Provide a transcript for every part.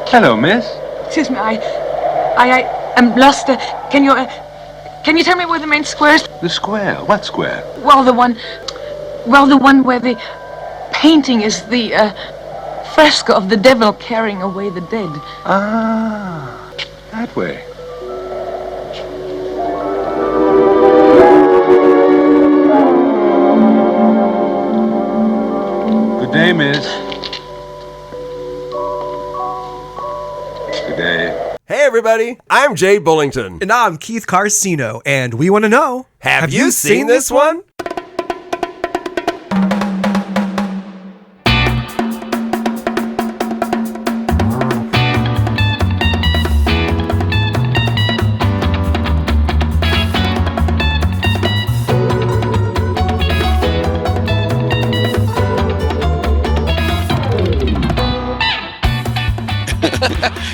Hello, miss. Excuse me, I am lost. Can you tell me where the main square is? The square? What square? Well, the one where the painting is the fresco of the devil carrying away the dead. Ah, that way. Good day, miss. Good day. Hey everybody, I'm Jay Bullington. And I'm Keith Carcino, and we want to know, Have you seen this one?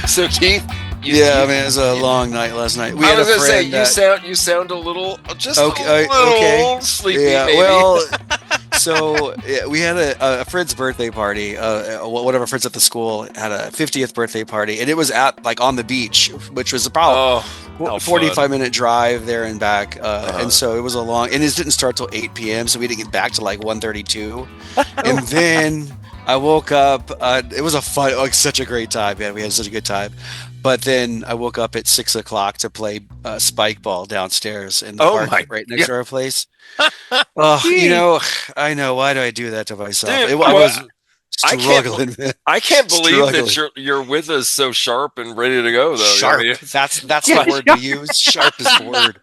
So Keith, man, it was a long night last night. I was going to say you sound a little, just a little sleepy. Yeah, maybe. well, so we had a friend's birthday party. One of our friends at the school had a 50th birthday party, and it was at on the beach, which was about 45-minute drive there and back. And so it was a long, and it didn't start till 8 p.m. So we didn't get back to 1:32, and then I woke up. It was such a great time, man. We had such a good time. But then I woke up at 6 o'clock to play spike ball downstairs in the park right next to our place. I know. Why do I do that to myself? Dude, I was struggling. I can't believe that you're with us so sharp and ready to go, though. Sharp. That's the word to use. Sharp is the word.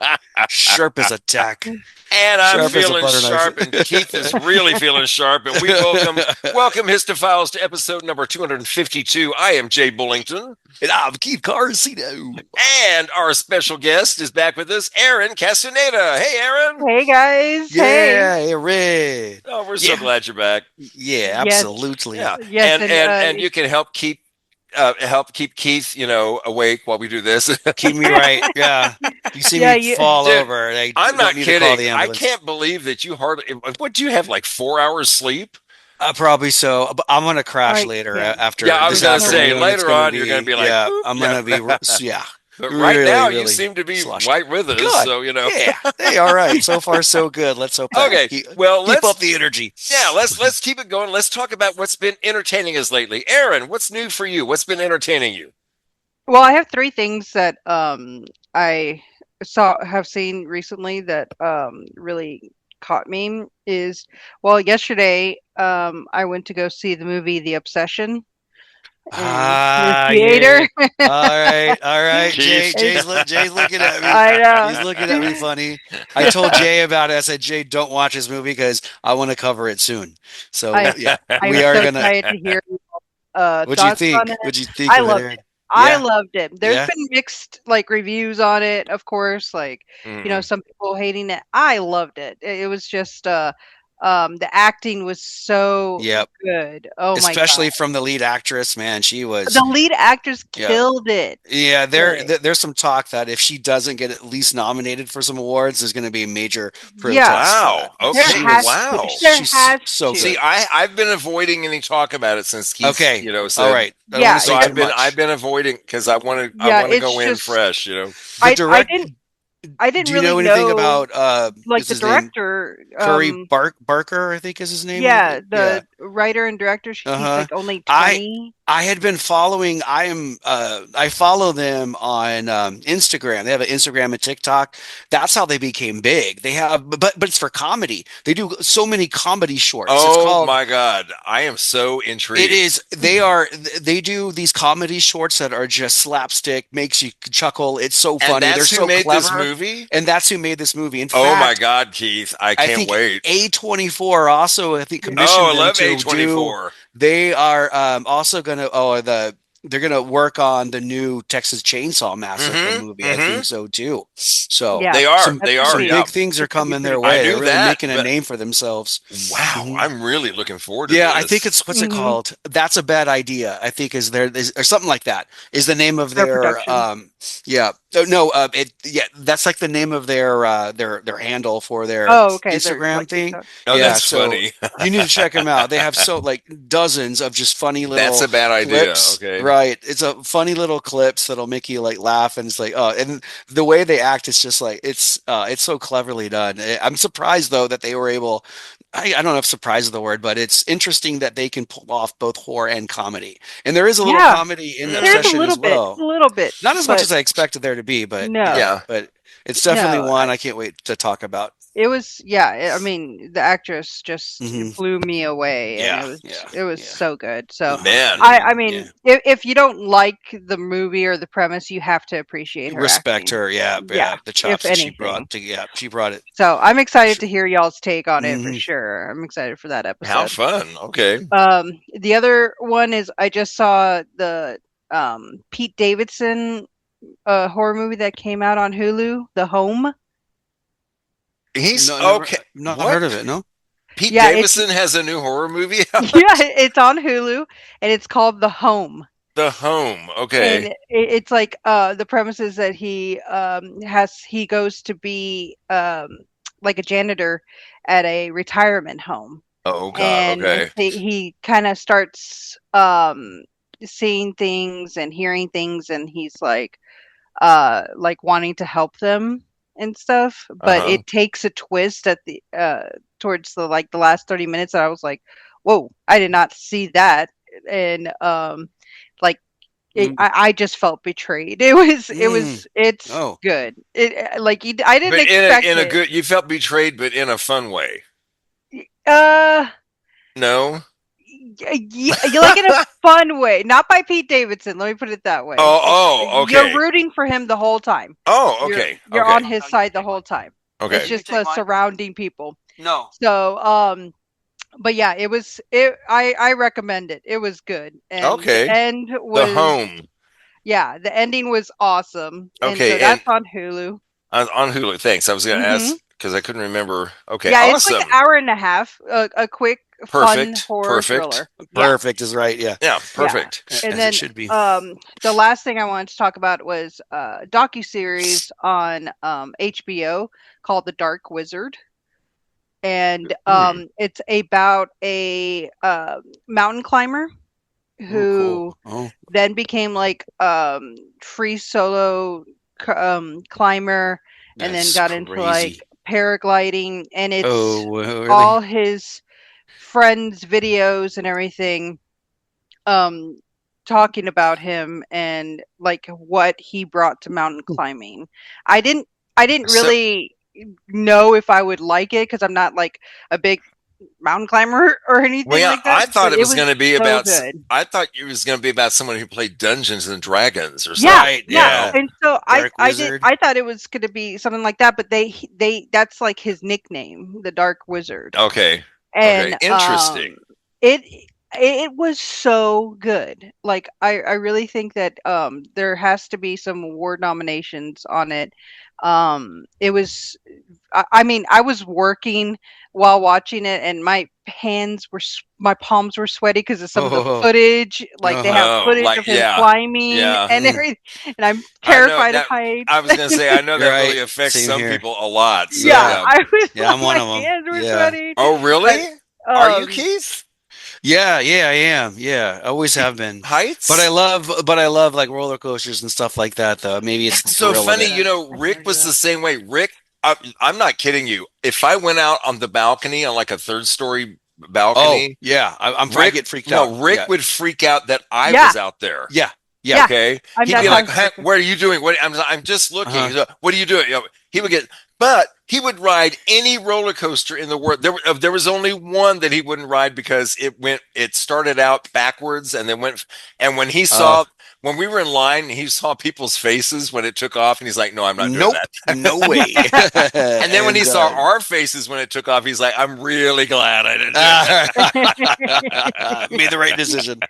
Sharp as a tack. And I'm feeling sharp, and Keith is really feeling sharp. And we welcome HYSTO to episode number 252. I am Jay Bullington. And I'm Keith Carcino. And our special guest is back with us, Erin Casteneda. Hey, Erin. Hey, guys. Yeah, hey, Red. Oh, we're so glad you're back. Yeah, absolutely. Yeah. Yes, and you can help keep Keith, awake while we do this. Keep me right. Yeah. You see me fall over. I'm not kidding. I can't believe that you what do you have, 4 hours sleep? Probably so. But I'm going to crash later after. Yeah, I was going to say later on you're going to be like, yeah, I'm going to be, yeah. But right now, you seem to be right with us, good. So Yeah, hey, all right. So far, so good. Let's hope. Okay, keep up the energy. Yeah, let's keep it going. Let's talk about what's been entertaining us lately. Erin, what's new for you? What's been entertaining you? Well, I have three things that I have seen recently that really caught me. Yesterday I went to go see the movie The Obsession. In the theater. Yeah. All right. Jay's looking at me. I know. He's looking at me funny. I told Jay about it. I said, Jay, don't watch this movie because I want to cover it soon. So I'm so excited to hear what'd you think? What'd you think? I loved it. I loved it. There's been mixed reviews on it, of course. Some people hating it. I loved it. It was just the acting was so good. Oh my god! Especially from the lead actress, man, she was. The lead actress killed it. Yeah, there's some talk that if she doesn't get at least nominated for some awards, there's going to be a major protest. Yeah. Wow. Okay. Wow. She's so see, I've been avoiding any talk about it since Keith. Okay. So, all right. So I've been avoiding because I want to go in fresh. I didn't Do you really know anything about the director Curry Barker, I think is his name. Yeah, the writer and director. He's only 20. I had been following. I follow them on Instagram. They have an Instagram and TikTok. That's how they became big. They have, but it's for comedy. They do so many comedy shorts. Oh my god, I am so intrigued. It is. They do these comedy shorts that are just slapstick, makes you chuckle. It's so funny. And that's They're who so made clever. this movie. And that's who made this movie. In fact, oh my god, Keith, I can't wait. A24 also, I think, commissioned I them love to A24. They are also going to. They're going to work on the new Texas Chainsaw Massacre movie. I think so too. So they are. Some big things are coming their way. They're really making a name for themselves. Wow, I'm really looking forward to this. Yeah, I think it's what's it called? That's a Bad Idea. I think is or something like that is the name of their Oh, no, that's like the name of their handle for their Oh, okay. They're Instagram like thing. TikTok. Oh, Yeah, that's so funny. you need to check them out. They have like dozens of just funny That's little a bad idea. clips. Okay. Right. It's a funny little clips that'll make you like laugh, and it's like, oh, and the way they act is just like it's so cleverly done. I'm surprised though that they were able. I don't know if surprise is the word, but it's interesting that they can pull off both horror and comedy. And there is a little Yeah, comedy in that there's session as a well. little bit, Not as much but as I expected there to be, but no, Yeah. but it's definitely no. one I can't wait to talk about. It was, yeah. I mean, the actress just Mhm. blew me away, and Yeah, it was yeah. so good. So Man. I mean, Yeah. if you don't like the movie or the premise, you have to appreciate her Respect acting. her, yeah, Yeah, the if chops that she anything. brought. Yeah, she brought it. So I'm excited to hear y'all's take on it for Mhm. sure. I'm excited for that How episode. fun. Okay. The other one is I just saw the Pete Davidson horror movie that came out on Hulu, The Home. He's No, never, okay. not What? heard of it. No. Pete Yeah, it's Davidson has a new horror movie out? yeah, it's on Hulu and it's called The Home. The Home. And Okay. it's like the premise is that he goes to be like a janitor at a retirement home, Oh, God. and Okay. he kind of starts seeing things and hearing things, and he's like wanting to help them and stuff, but Uh-huh. it takes a twist at the towards the like the last 30 minutes, and I was like, whoa, I did not see that. And like Mm. I just felt betrayed. It's Oh. good. I didn't But expect in a it. good, you felt betrayed, but in a fun way. uh No? you like in a fun way, not by Pete Davidson, let me put it that way. Oh, You're okay. rooting for him the whole time. Oh, You're- okay. you're Okay. on his side the whole time. Okay. It's just the surrounding people. No. So but yeah, I recommend it. It was good. And Okay. the end The was Home. yeah, the ending was awesome. And Okay, so that's on Hulu. On Hulu. Thanks. I was going to Mhm. ask because I couldn't remember. Okay. Yeah, Awesome. it's like an hour and a half, a quick fun Perfect. horror Perfect. thriller. Yeah. Perfect is right. Yeah. Yeah. Perfect. And As then it should be. the last thing I wanted to talk about was a docuseries on HBO called The Dark Wizard. And it's about a mountain climber who Oh, then became like free solo climber, and then that's got into like crazy. paragliding, and it's Really? all his friends' videos and everything talking about him and like what he brought to mountain climbing. I didn't So- really know if I would like it because I'm not like a big mountain climber or anything Well, yeah, like that. I thought but it was going to be so about. good. I thought it was going to be about someone who played Dungeons and Dragons or something. Yeah, Right, yeah. yeah. And so Dark I did. Wizard. I thought it was going to be something like that, but they that's like his nickname, the Dark Wizard. Okay. And Okay. Interesting. It was so good. Like I really think that there has to be some award nominations on it. It was I mean, I was working while watching it, and my palms were sweaty because of some of the Oh. footage. Like they have Oh, footage like, of him yeah. climbing Yeah. and Mm. everything, and I'm I know terrified of that- heights. I was going to say, I know that Right. really affects Same some here. people a lot. So, Yeah, I was. Yeah, I'm one my of 'em. hands were Yeah. sweaty. Oh, really? Are you Um, Keith? Yeah, I am. Yeah, always have been. Heights? But I love like roller coasters and stuff like that. Though maybe it's the So thrill of funny, it. you know, Rick was the same way. Rick, I'm not kidding you. If I went out on the balcony on like a third story Oh balcony, yeah, I Rick get freaked out. No, Rick Yeah. would freak out that I Yeah. was out there. Yeah. Yeah. Okay. I'm He'd not be like, having- "Hey, what are you doing? I'm just looking. Uh-huh. He's like, what are you doing?" You know, he would get, but he would ride any roller coaster in the world. There was only one that he wouldn't ride because it started out backwards and then went. And when he saw, when we were in line, he saw people's faces when it took off, and he's like, "No, I'm not doing Nope, that." no way. And then when he saw our faces when it took off, he's like, "I'm really glad I didn't do that." made the right decision.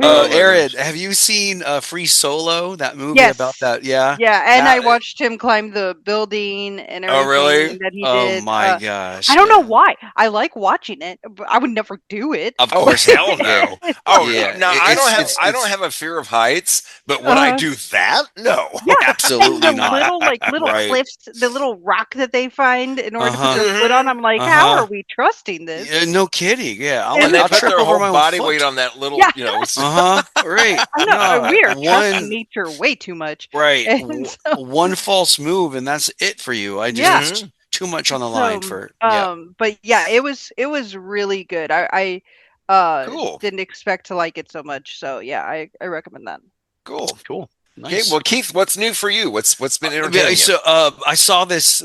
Oh, my Erin, gosh. have you seen Free Solo? That movie Yes. about that? Yeah. Yeah, and I That- watched him climb the building and Oh, everything. Really? that he Oh did. my gosh! I don't know why. I like watching it, but I would never do it. Of Oh course, hell no! yeah. Oh Yeah, no, I don't it's have a fear of heights, but would I do that? No. Yeah, and absolutely the not. little Right. cliffs, the little rock that they find in order to put Uh-huh. their foot on. I'm like, how are we trusting this? Yeah, no kidding. Yeah, And they I'll put trip their over whole my own body foot. weight on that little, Yeah. Right. I know No, we are trusting one nature way too much. right. And so, One false move, and that's it for you. Yeah. It's too much on the line for. but yeah, it was really good. I Cool. didn't expect to like it so much. So yeah, I recommend that. Cool. Cool. Okay, Nice. well, Keith, what's new for you? What's been Yeah, entertaining you? so I saw this.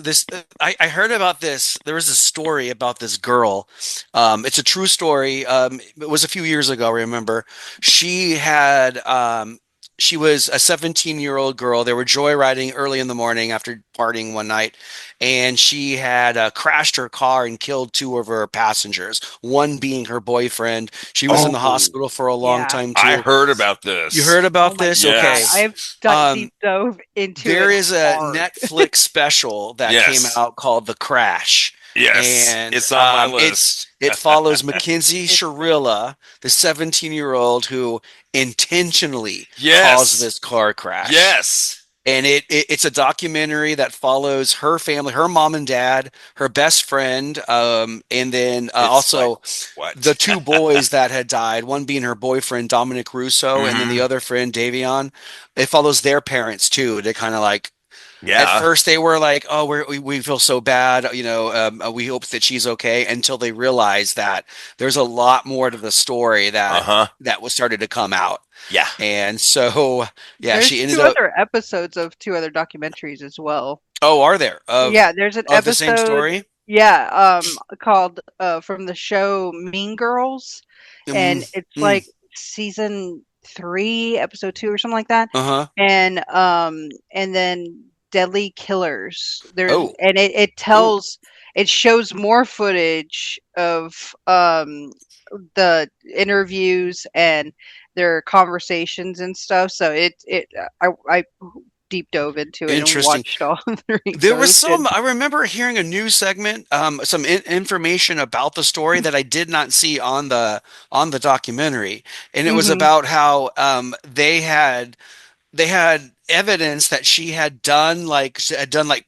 I heard about this. There was a story about this girl. It's a true story. It was a few years ago. I remember she had. She was a 17-year-old girl. They were joyriding early in the morning after partying one night, and she had crashed her car and killed two of her passengers. One being her boyfriend. She was in the hospital for a long time too. I heard about this. You heard about Oh my this? God. Okay. I've deep dove into There it. is a hard. Netflix special that came out called The Crash. Yes, And it's on my list. it follows Mackenzie Sharilla, the 17-year-old who intentionally caused this car crash. Yes. And it's a documentary that follows her family, her mom and dad, her best friend, and then also the two boys that had died, one being her boyfriend, Dominic Russo, and then the other friend, Davion. It follows their parents, too. They kind of like, at first they were like, oh, we feel so bad, we hope that she's okay, until they realized that there's a lot more to the story that was started to come out. Yeah. And so, There's she ended two up. other episodes of two other documentaries as well. Oh, are there? Yeah, there's an of episode. the same story. Yeah, called from the show Mean Girls, and it's like season 3, episode 2, or something like that. And then Deadly Killers. And it tells, it shows more footage of the interviews and their conversations and stuff. So I deep dove into it and watched all 3. There was some. I remember hearing a news segment, some information about the story that I did not see on the documentary, and it was about how they had evidence that she had done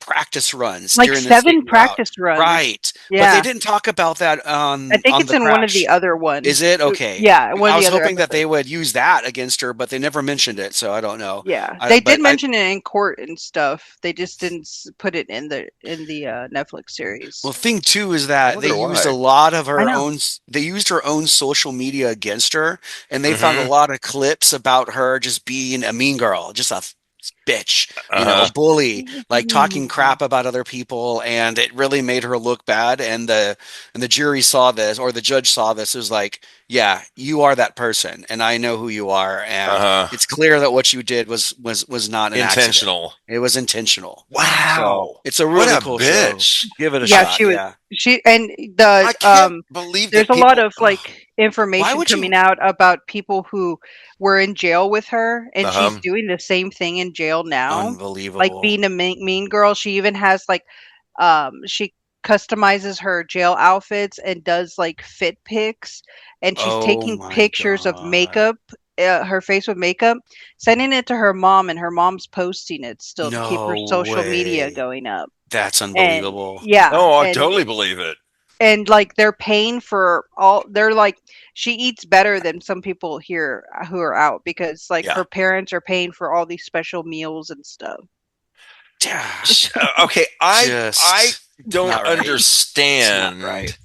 practice runs, like during 7 practice runs, right? Yeah, but they didn't talk about that on. I think on it's the in crash. one of the other ones. Is it okay? Yeah, I was hoping that they would use that against her, but they never mentioned it, so I don't know. Yeah, they did mention it in court and stuff. They just didn't put it in the Netflix series. Well, thing too is that they used a lot of her own. They used her own social media against her, and they found a lot of clips about her just being a mean girl, just a bitch, a bully, like talking crap about other people, and it really made her look bad. And the jury saw this, or the judge saw this. It was like, yeah, you are that person, and I know who you are, and it's clear that what you did was not an intentional. Accident. It was intentional. Wow, so it's a really cool bitch. show. Give it a shot. She and the I can't believe there's that a lot of like information coming out about people who were in jail with her, and she's doing the same thing in jail now. Unbelievable. Like being a mean girl. She even has like she customizes her jail outfits and does like fit pics, and she's taking pictures of makeup, her face with makeup, sending it to her mom, and her mom's posting it still to keep her social media going up. That's unbelievable. And, yeah. Oh, I totally believe it. And like they're paying for they're like, she eats better than some people here who are out, because like her parents are paying for all these special meals and stuff. Okay, I don't understand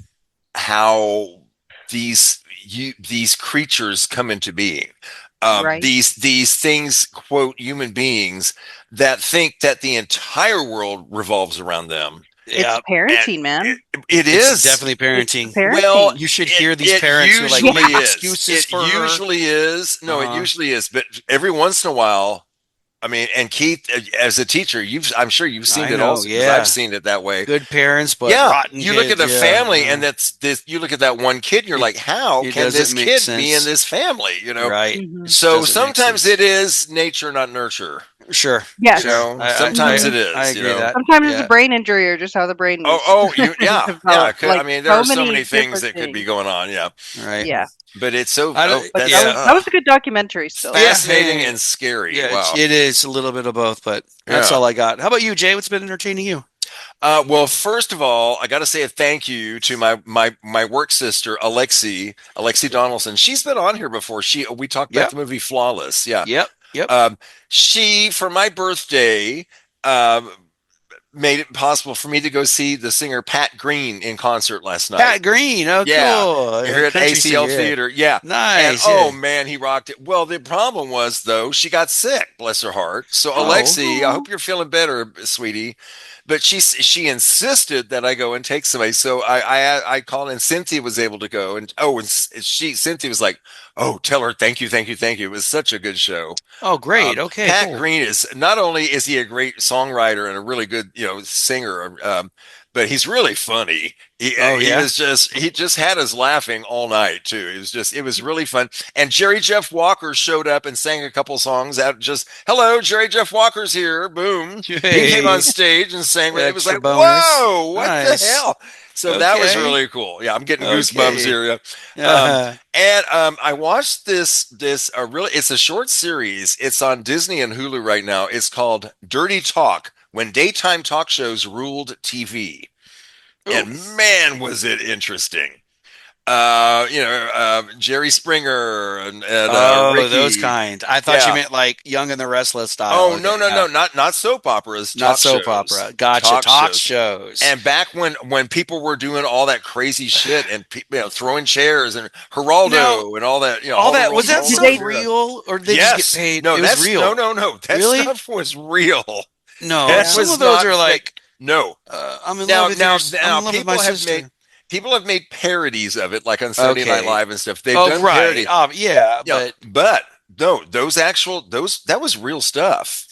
how these creatures come into being. These things, quote, human beings that think that the entire world revolves around them. It's parenting, man. It's definitely parenting. Well, you should hear these parents who like make excuses for her. It usually is. No, it usually is. But every once in a while, I mean, and Keith, as a teacher, I'm sure you've seen it also. Yeah, I've seen it that way. Good parents, but rotten you look at the family, and that's this. You look at that one kid, and you're like, how can this kid be in this family? You know, right? So sometimes it is nature, not nurture. Sure. Yes. Sometimes it is. I agree that. Sometimes it's a brain injury or just how the brain was. Yeah. developed. I mean, there are so many things different that could be things. going on. Yeah. Right. Yeah. But it's so But that was a good documentary still. fascinating and scary. Yeah, Wow. it is a little bit of both, but that's all I got. How about you, Jay? What's been entertaining you? Well, first of all, I got to say a thank you to my work sister, Alexi Donaldson. She's been on here before. We talked about the movie Flawless. Yeah. Yep. She, for my birthday, made it possible for me to go see the singer Pat Green in concert last night. Pat Green, cool. Here at ACL Theater. Yeah. Nice. And, man, he rocked it. Well, the problem was, though, she got sick, bless her heart. So, Alexi, I hope you're feeling better, sweetie. But she insisted that I go and take somebody. So I called, and Cynthia was able to go. And Cynthia was like, "Oh, tell her thank you. It was such a good show." Oh, great. Okay. Pat Green is not only is he a great songwriter and a really good singer, but he's really funny. He just had us laughing all night too. It was really fun. And Jerry Jeff Walker showed up and sang a couple songs out. Hello, Jerry Jeff Walker's here. Boom. He came on stage and sang. It was like, bonus. Whoa, what the hell? So that was really cool. Yeah, I'm getting goosebumps here. And I watched this it's a short series. It's on Disney and Hulu right now. It's called Dirty Talk: When Daytime Talk Shows Ruled TV. Ooh. And man, was it interesting. Jerry Springer and Ricky. Those kind. I thought you meant like Young and the Restless style. Oh, no, not soap operas. Not soap opera. Gotcha. Talk shows. And back when people were doing all that crazy shit and throwing chairs and Geraldo and all that, all that was that stuff real or did they just get paid? No, it was real. No. That stuff was real. No, some of those are like no. I'm in love with now people my sister. People have made parodies of it, like on Saturday Night Live and stuff. They've done parodies. But no, that was real stuff.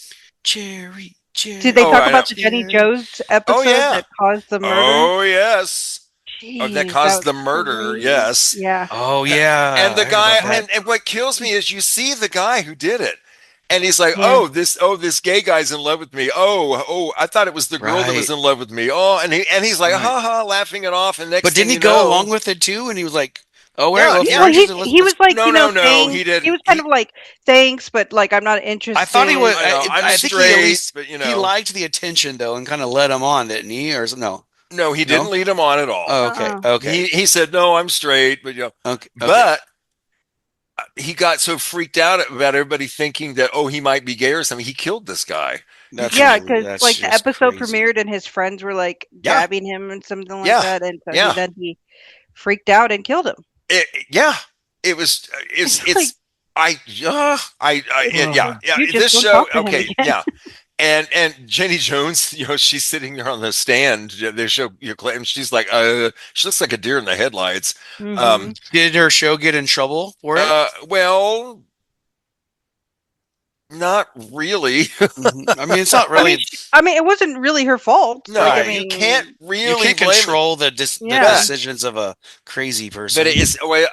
Jerry. Did they talk about the Jenny Jones episode that caused the murder? Oh, yes. Jeez, that caused the murder, crazy. yes. Yeah. Oh, yeah. And the guy, and what kills me is you see the guy who did it. And he's like, this gay guy's in love with me. Oh, I thought it was the girl that was in love with me. Oh, and he's like, laughing it off. And but didn't he go along with it too? And he was like, he was like, no, he didn't. He was kind of like, thanks, but like, I'm not interested. I thought he was. I'm straight, but he liked the attention though, and kind of led him on, didn't he? Or no? No, he didn't lead him on at all. Oh, okay. He said, no, I'm straight, but but. He got so freaked out about everybody thinking that he might be gay or something. He killed this guy. Because like the episode premiered and his friends were like jabbing him and something like that, and so then he freaked out and killed him. It was. It's. This show. Okay. Yeah. And Jenny Jones, she's sitting there on the stand. They show and she's like, she looks like a deer in the headlights. Mm-hmm. Did her show get in trouble for it? Well, not really. I mean, it's not really. I mean, it wasn't really her fault. No, you can't really. You can't control the decisions of a crazy person. But it is. Well,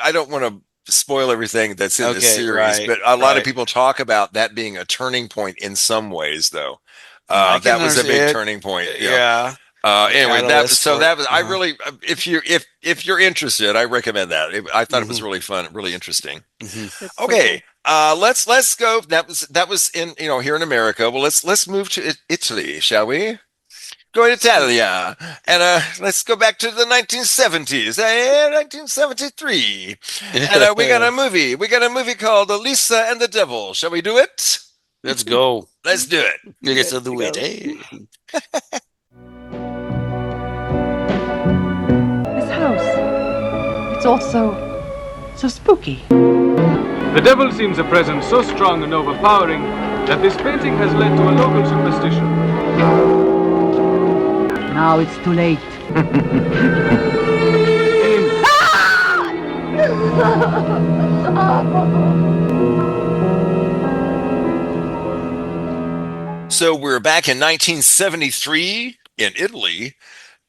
I don't want to spoil everything that's in the series, but a lot of people talk about that being a turning point in some ways, though. That was a big turning point. Yeah. Anyway, I really, if you're interested, I recommend that. I thought it was really fun, really interesting. Mm-hmm. Okay. Let's go. That was in here in America. Well, let's move to Italy, shall we? Go to Italia, and let's go back to the 1970s, 1973, and we got a movie. We got a movie called Lisa and the Devil. Shall we do it? Let's go. Let's do it. Let's do it. This house, it's also so spooky. The devil seems a presence so strong and overpowering that this painting has led to a local superstition. Now it's too late. So we're back in 1973 in Italy.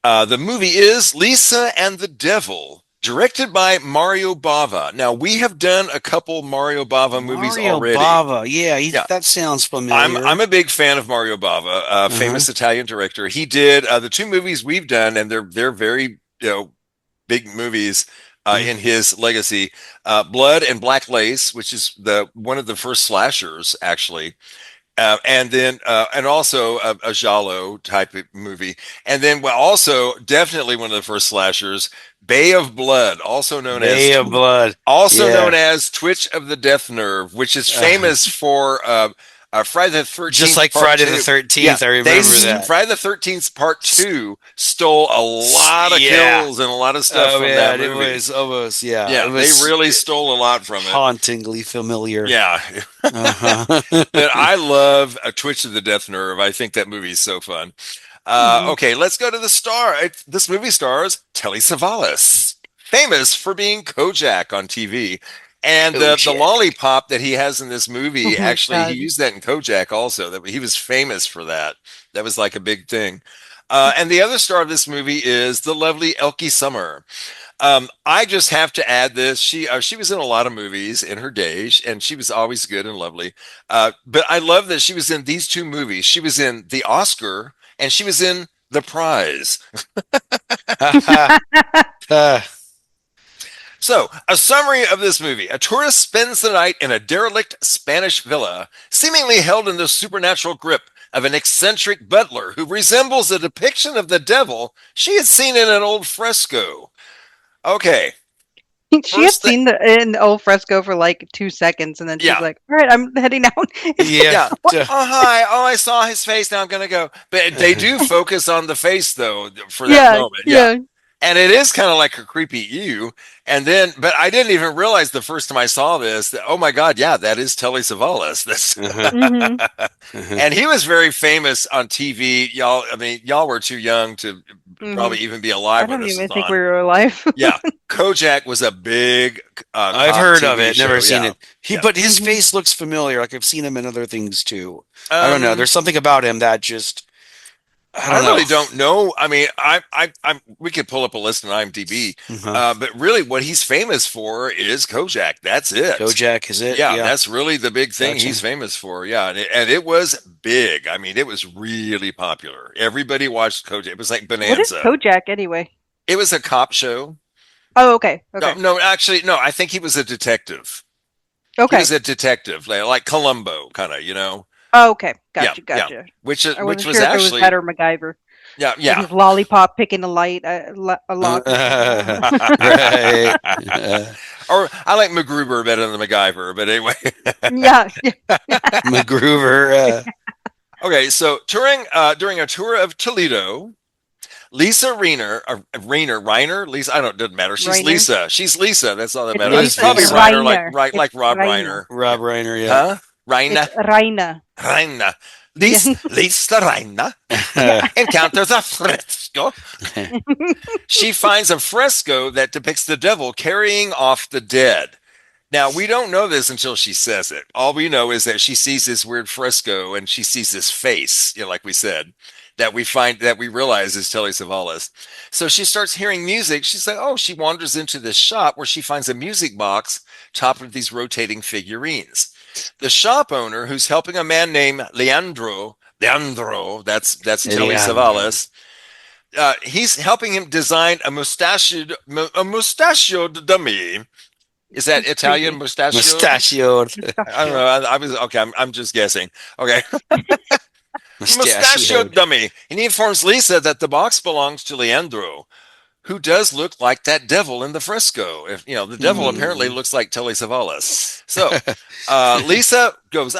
The movie is Lisa and the Devil. directed by Mario Bava. Now, we have done a couple Mario Bava movies already. Mario Bava, yeah, that sounds familiar. I'm a big fan of Mario Bava, famous Italian director. He did the two movies we've done, and they're very big movies in his legacy. Blood and Black Lace, which is one of the first slashers, actually. And then, and also a Giallo type of movie. And then also definitely one of the first slashers, Bay of Blood, also known as Twitch of the Death Nerve, which is famous for Friday the 13th. Just like Friday the 13th, I remember that. Friday the 13th Part 2 stole a lot of kills and a lot of stuff from that movie. It was almost, they really stole a lot from it. Hauntingly familiar. Yeah. But I love A Twitch of the Death Nerve. I think that movie is so fun. Okay, let's go to the star. This movie stars Telly Savalas, famous for being Kojak on TV. And the lollipop that he has in this movie, actually, he used that in Kojak also. He was famous for that. That was like a big thing. And the other star of this movie is the lovely Elke Sommer. I just have to add this. She was in a lot of movies in her day, and she was always good and lovely. But I love that she was in these two movies. She was in The Oscar, and she was in The Prize. So, a summary of this movie. A tourist spends the night in a derelict Spanish villa, seemingly held in the supernatural grip of an eccentric butler who resembles a depiction of the devil she had seen in an old fresco. Okay. She had seen the old fresco for like 2 seconds, and then she's like, all right, I'm heading out. Oh, hi. Oh, I saw his face. Now I'm going to go. But they do focus on the face, though, for that moment. Yeah. And it is kind of like a creepy ew. And then, but I didn't even realize the first time I saw this that, oh my God, that is Telly Savalas. And he was very famous on TV. Y'all were too young to probably even be alive. I don't even think we were alive. Kojak was a big. I've heard of it, never seen it. But his face looks familiar. Like I've seen him in other things too. I don't know. There's something about him that just. I really don't know. I mean, we could pull up a list on IMDb, but really, what he's famous for is Kojak. That's it. Kojak is it? Yeah, that's really the big thing he's famous for. Yeah, and it was big. I mean, it was really popular. Everybody watched Kojak. It was like Bonanza. What is Kojak anyway? It was a cop show. Oh, okay. No, actually, no. I think he was a detective. Okay, he was a detective, like Columbo, kind of. Oh, okay. Gotcha. Yeah. Which was sure actually if it was that or MacGyver. Yeah. With his lollipop picking a light a lot. Right. Or I like MacGruber better than MacGyver, but anyway. Yeah. MacGruber. Okay, so during a tour of Toledo, Lisa Reiner, Lisa, doesn't matter. She's Reiner? Lisa. She's Lisa. That's all that matters. Lisa. It's probably It's Reiner, Reiner. like Rob Reiner. Rob Reiner, yeah. Huh? Reiner. Raina. Lisa Reiner encounters a fresco. She finds a fresco that depicts the devil carrying off the dead. Now, we don't know this until she says it. All we know is that she sees this weird fresco and she sees this face, like we said, that we realize is Telly Savalas. So she starts hearing music. She's like, she wanders into this shop where she finds a music box topped with these rotating figurines. The shop owner, who's helping a man named Leandro, that's Telly Savalas. He's helping him design a mustachioed dummy. Is that Italian mustachioed? Mustachioed. I don't know. I'm just guessing. Okay. Mustachioed dummy. And he informs Lisa that the box belongs to Leandro, who does look like that devil in the fresco. The devil apparently looks like Telly Savalas. So Lisa goes,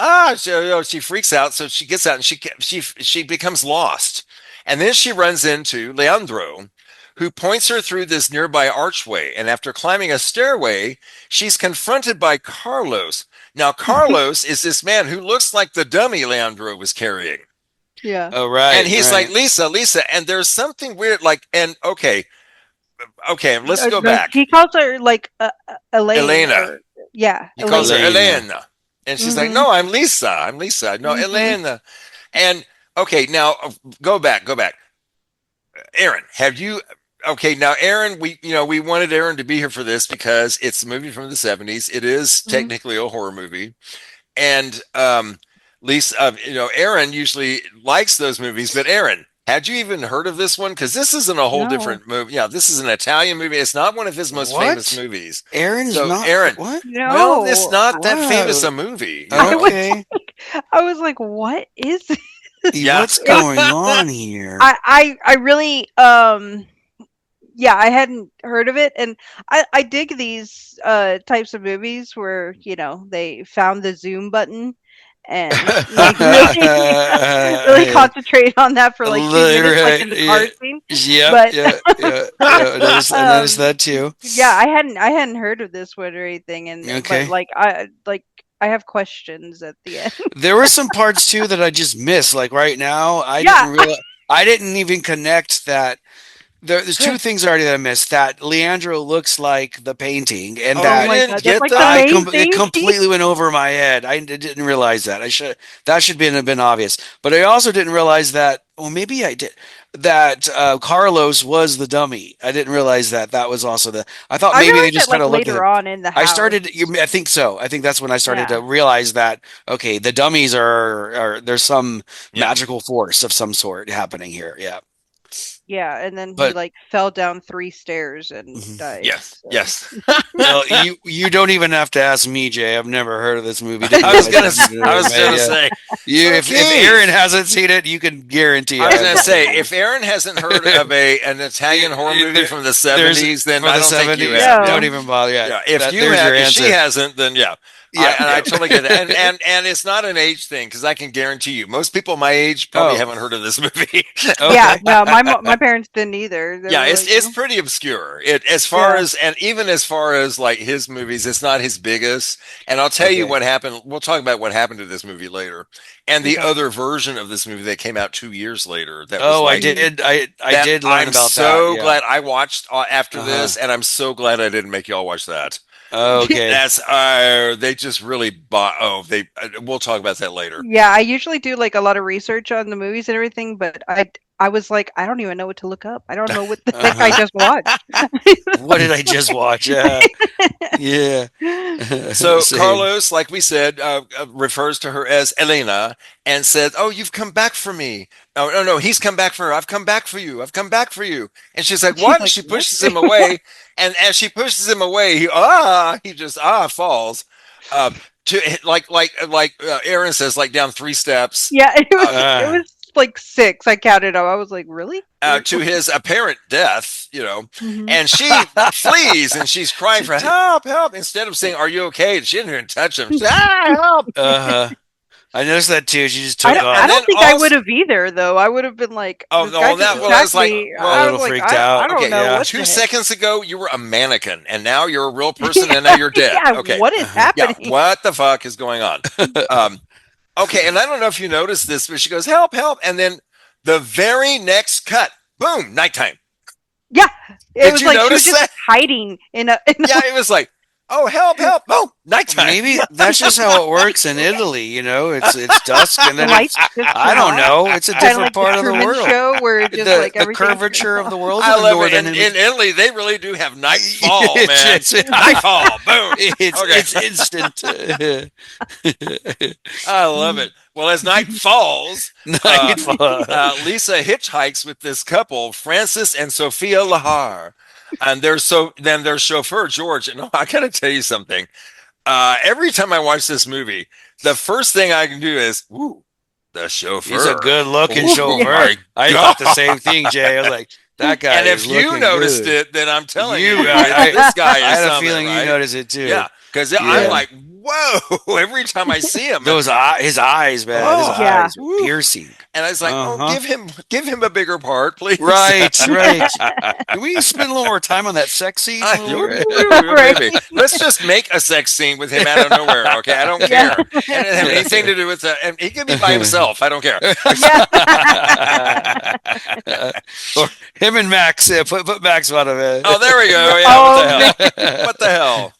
she freaks out. So she gets out and she becomes lost. And then she runs into Leandro, who points her through this nearby archway. And after climbing a stairway, she's confronted by Carlos. Now, Carlos is this man who looks like the dummy Leandro was carrying. Yeah. Oh, right. And he's like, Lisa. And there's something weird, okay, let's go back. He calls her like Elena. He calls her Elena. And she's like, no, I'm Lisa. No, Elena. And okay, now go back. Erin, have you okay, now Erin, we wanted Erin to be here for this because it's a movie from the 70s. It is technically a horror movie. And Lisa, Erin usually likes those movies, but Erin, had you even heard of this one? Because this isn't a whole different movie. Yeah, this is an Italian movie. It's not one of his most famous movies. Aaron is not. Erin, what? No. Well, it's not that famous a movie. Okay. I was like, what is it? Yeah. What's going on here? I really I hadn't heard of it, and I dig these types of movies where they found the zoom button and like really concentrate on that for like 2 minutes, like in the car scene. I noticed that too. Yeah, I hadn't heard of this one or anything, and but I have questions at the end. There were some parts too that I just missed. Like right now, I didn't even connect that. There's two things already that I missed. That Leandro looks like the painting, and it completely went over my head. I didn't realize that. That should have been obvious. But I also didn't realize that. Well, maybe I did. That Carlos was the dummy. I didn't realize that was also the. I thought maybe they just kind of looked later on in the house. I think so. I think that's when I started to realize that. Okay, the dummies are there's some magical force of some sort happening here. Yeah. Yeah, and then he fell down 3 stairs and died. Yes, so. yes. Well, you don't even have to ask me, Jay. I've never heard of this movie. I was gonna say, if Erin hasn't seen it, you can guarantee. I was gonna say, if Erin hasn't heard of an Italian horror movie from the 70s, then I don't think you have. Don't even bother. Yeah, if she hasn't, then yeah. I totally get it. And it's not an age thing, because I can guarantee you, most people my age probably haven't heard of this movie. Yeah, no, my parents didn't either. It's pretty obscure. As far as like his movies, it's not his biggest. And I'll tell you what happened. We'll talk about what happened to this movie later. And the other version of this movie that came out 2 years later. I did learn about that. I'm so glad I watched after this, and I'm so glad I didn't make y'all watch that. Okay. That's they just really bought. We'll talk about that later. Yeah, I usually do like a lot of research on the movies and everything, but I was like, I don't even know what to look up. I don't know what the heck I just watched. What did I just watch? Yeah. So Carlos, like we said, refers to her as Elena and says, "Oh, you've come back for me." Oh, no, he's come back for her. "I've come back for you. I've come back for you." And she's like, "What?" And she pushes him away. And as she pushes him away, he just falls. To like Erin says, like down 3 steps. Yeah, it was like 6. I counted up. I was like, really? To his apparent death, and she flees and she's crying for help, help, instead of saying, "Are you okay?" And she didn't even touch him. She's like, help. I noticed that too. She just took off. I don't think I would have either, though. I would have been like, I was like, a little freaked out. I don't know. 2 seconds ago, you were a mannequin, and now you're a real person, and now you're dead. Okay, what is happening? Yeah, what the fuck is going on? Okay, and I don't know if you noticed this, but she goes, "Help, help," and then the very next cut, boom, nighttime. Yeah, it was like she was just hiding in a. It was like, "Oh, help, help!" Oh, nighttime. Maybe that's just how it works in Italy. It's dusk, and then I don't know. It's a different part of the world. Show where just the curvature of the world. I love it. In Italy, they really do have nightfall, man. Nightfall, boom. It's instant. I love it. Well, as night falls, Lisa hitchhikes with this couple, Francis and Sophia Lahar. And their chauffeur, George. And I got to tell you something. Every time I watch this movie, the first thing I can do is, "Ooh, the chauffeur." He's a good-looking chauffeur. I thought the same thing, Jay. I was like, that guy. And if you noticed it, then I'm telling you, this guy is. I had a feeling you noticed it too. Yeah, because I'm like, whoa! Every time I see him, his eyes, man, his eyes piercing. And I was like, give him a bigger part, please. Right. Can we spend a little more time on that sex scene? Maybe. Let's just make a sex scene with him out of nowhere. Okay, I don't care. And it doesn't have anything to do with that. And he can be by himself. I don't care. Or him and Max. Put Max on him. Oh, there we go. Yeah. What the hell?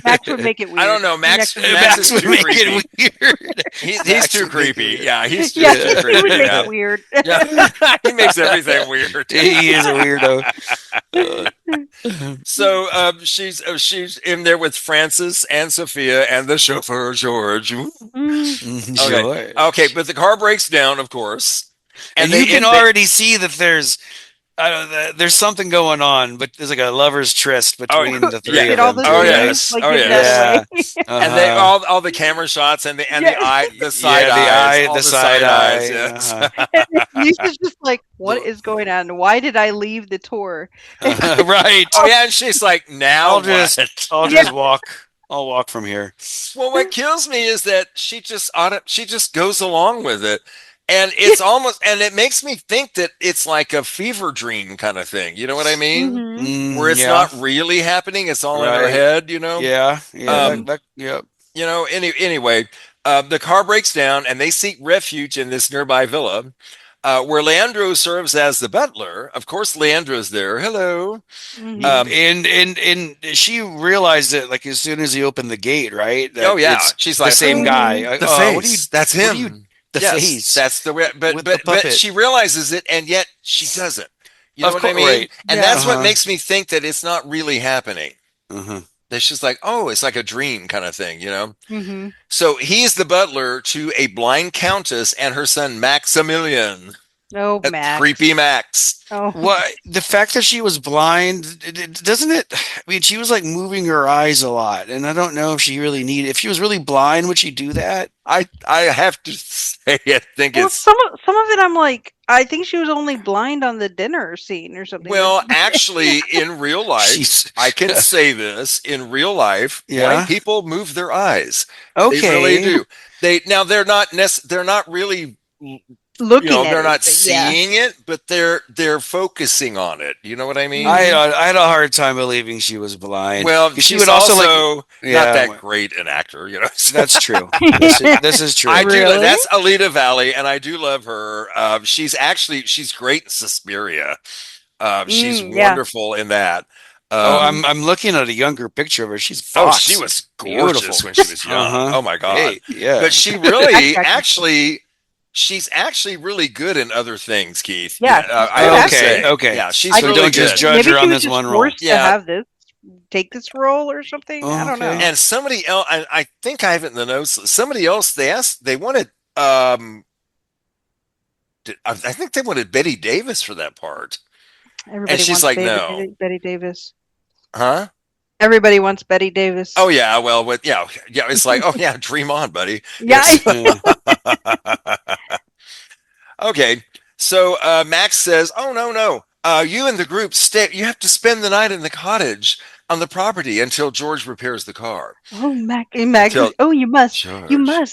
Max would make it weird. I don't know. Max is would too make creepy. it weird. He's Max too would make it creepy. weird. Yeah, he's Yeah, too he would creepy. make Yeah. it weird. Yeah. He makes everything weird. He is a weirdo. So she's in there with Francis and Sophia and the chauffeur George. Okay. Okay, but the car breaks down, of course, And you can already see that there's something going on, but there's like a lover's tryst between the three Get of all them. the names, like, get that away. And they all the camera shots and the eye, the side eyes, the side eyes. Yes. Lisa's just like, what is going on? Why did I leave the tour? Right. Oh yeah, and she's like, now I'll just walk. I'll walk from here. Well, what kills me is that she just goes along with it. And it's almost, and it makes me think that it's like a fever dream kind of thing. You know what I mean? Mm-hmm. Where it's not really happening. It's all in her head, you know? Yeah. You know, anyway, the car breaks down and they seek refuge in this nearby villa, where Leandro serves as the butler. Of course, Leandro's there. Hello. Mm-hmm. And she realized it like as soon as he opened the gate, right? That it's she's the like, same guy. The face. That's him. The face. That's the way. But she realizes it, and yet she doesn't. You know what I mean? Right. And that's what makes me think that it's not really happening. Uh-huh. That she's like, oh, it's like a dream kind of thing, you know? Mm-hmm. So he's the butler to a blind countess and her son Maximilian. Oh, Max. Creepy Max. Oh. What the fact that she was blind, doesn't it? I mean, she was like moving her eyes a lot, and I don't know if she really needed. If she was really blind, would she do that? I have to say, I think Well, it's some of it. I'm like, I think she was only blind on the dinner scene or something. well, actually, in real life, I can say this: in real life, blind people move their eyes. Okay, they really do. They're not really. Looking at they're it, not seeing it, but they're focusing on it. You know what I mean? I had a hard time believing she was blind. Well, she she's would also not that great an actor, you know. That's true. This is true. I do. That's Alita Valley, and I do love her. She's great in Suspiria. She's wonderful in that. I'm looking at a younger picture of her. She's Fox. She was gorgeous when she was young. Oh my god! Hey, yeah, but she really She's actually really good in other things, Keith. Yeah. I would say. Okay. Yeah, she's so really don't good. just judge her on this one role. Forced to have take this role or something. I don't know. And somebody else, I think I have it in the notes. Somebody else they wanted. I think they wanted Betty Davis for that part. Everybody and she's wants like, no. Betty Davis. Huh? Everybody wants Betty Davis. Oh yeah, well, it's like, oh yeah, dream on, buddy. Yeah. Okay, so Max says, "Oh no, you and the group stay. You have to spend the night in the cottage on the property until George repairs the car." Oh, Max. Oh, you must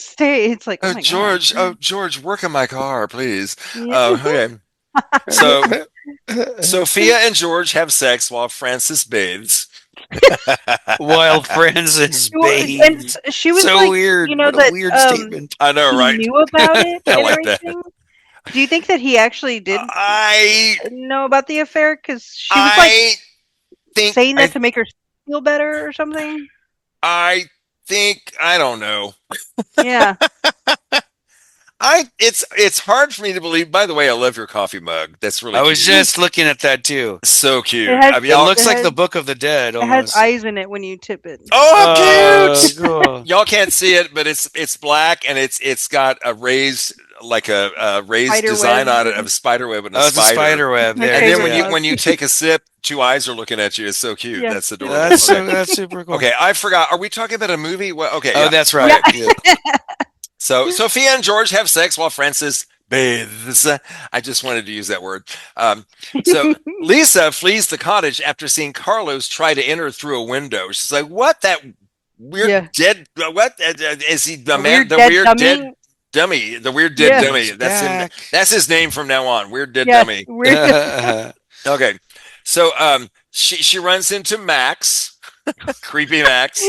stay. It's like, oh my George. God. Oh, George, work on my car, please. Yeah. Okay. So Sophia and George have sex while Francis bathes. While Francis bathes. And she was so like, weird. You know, what that a weird statement. I know, right? He knew about it I and like everything. Do you think that he actually did know about the affair? Because she was saying that to make her feel better or something. I don't know. Yeah. It's hard for me to believe. By the way, I love your coffee mug. That's really cute. I was just looking at that too. So cute. It looks like the Book of the Dead. It has eyes in it when you tip it. Oh, cute! Cool. Y'all can't see it, but it's black and it's got a raised design on it of a spider web and a spider. It's a spider web. And then when you take a sip, two eyes are looking at you. It's so cute. Yeah. That's adorable. That's super cool. Okay, I forgot. Are we talking about a movie? Well, okay. Oh, that's right. Yeah. So Sophia and George have sex while Francis bathes. I just wanted to use that word. So Lisa flees the cottage after seeing Carlos try to enter through a window. She's like, "What? That weird dead? What is he? The man? The weird dead dummy? The weird dead dummy? That's him. That's his name from now on. Weird dead dummy." Okay. So she runs into Max, creepy Max.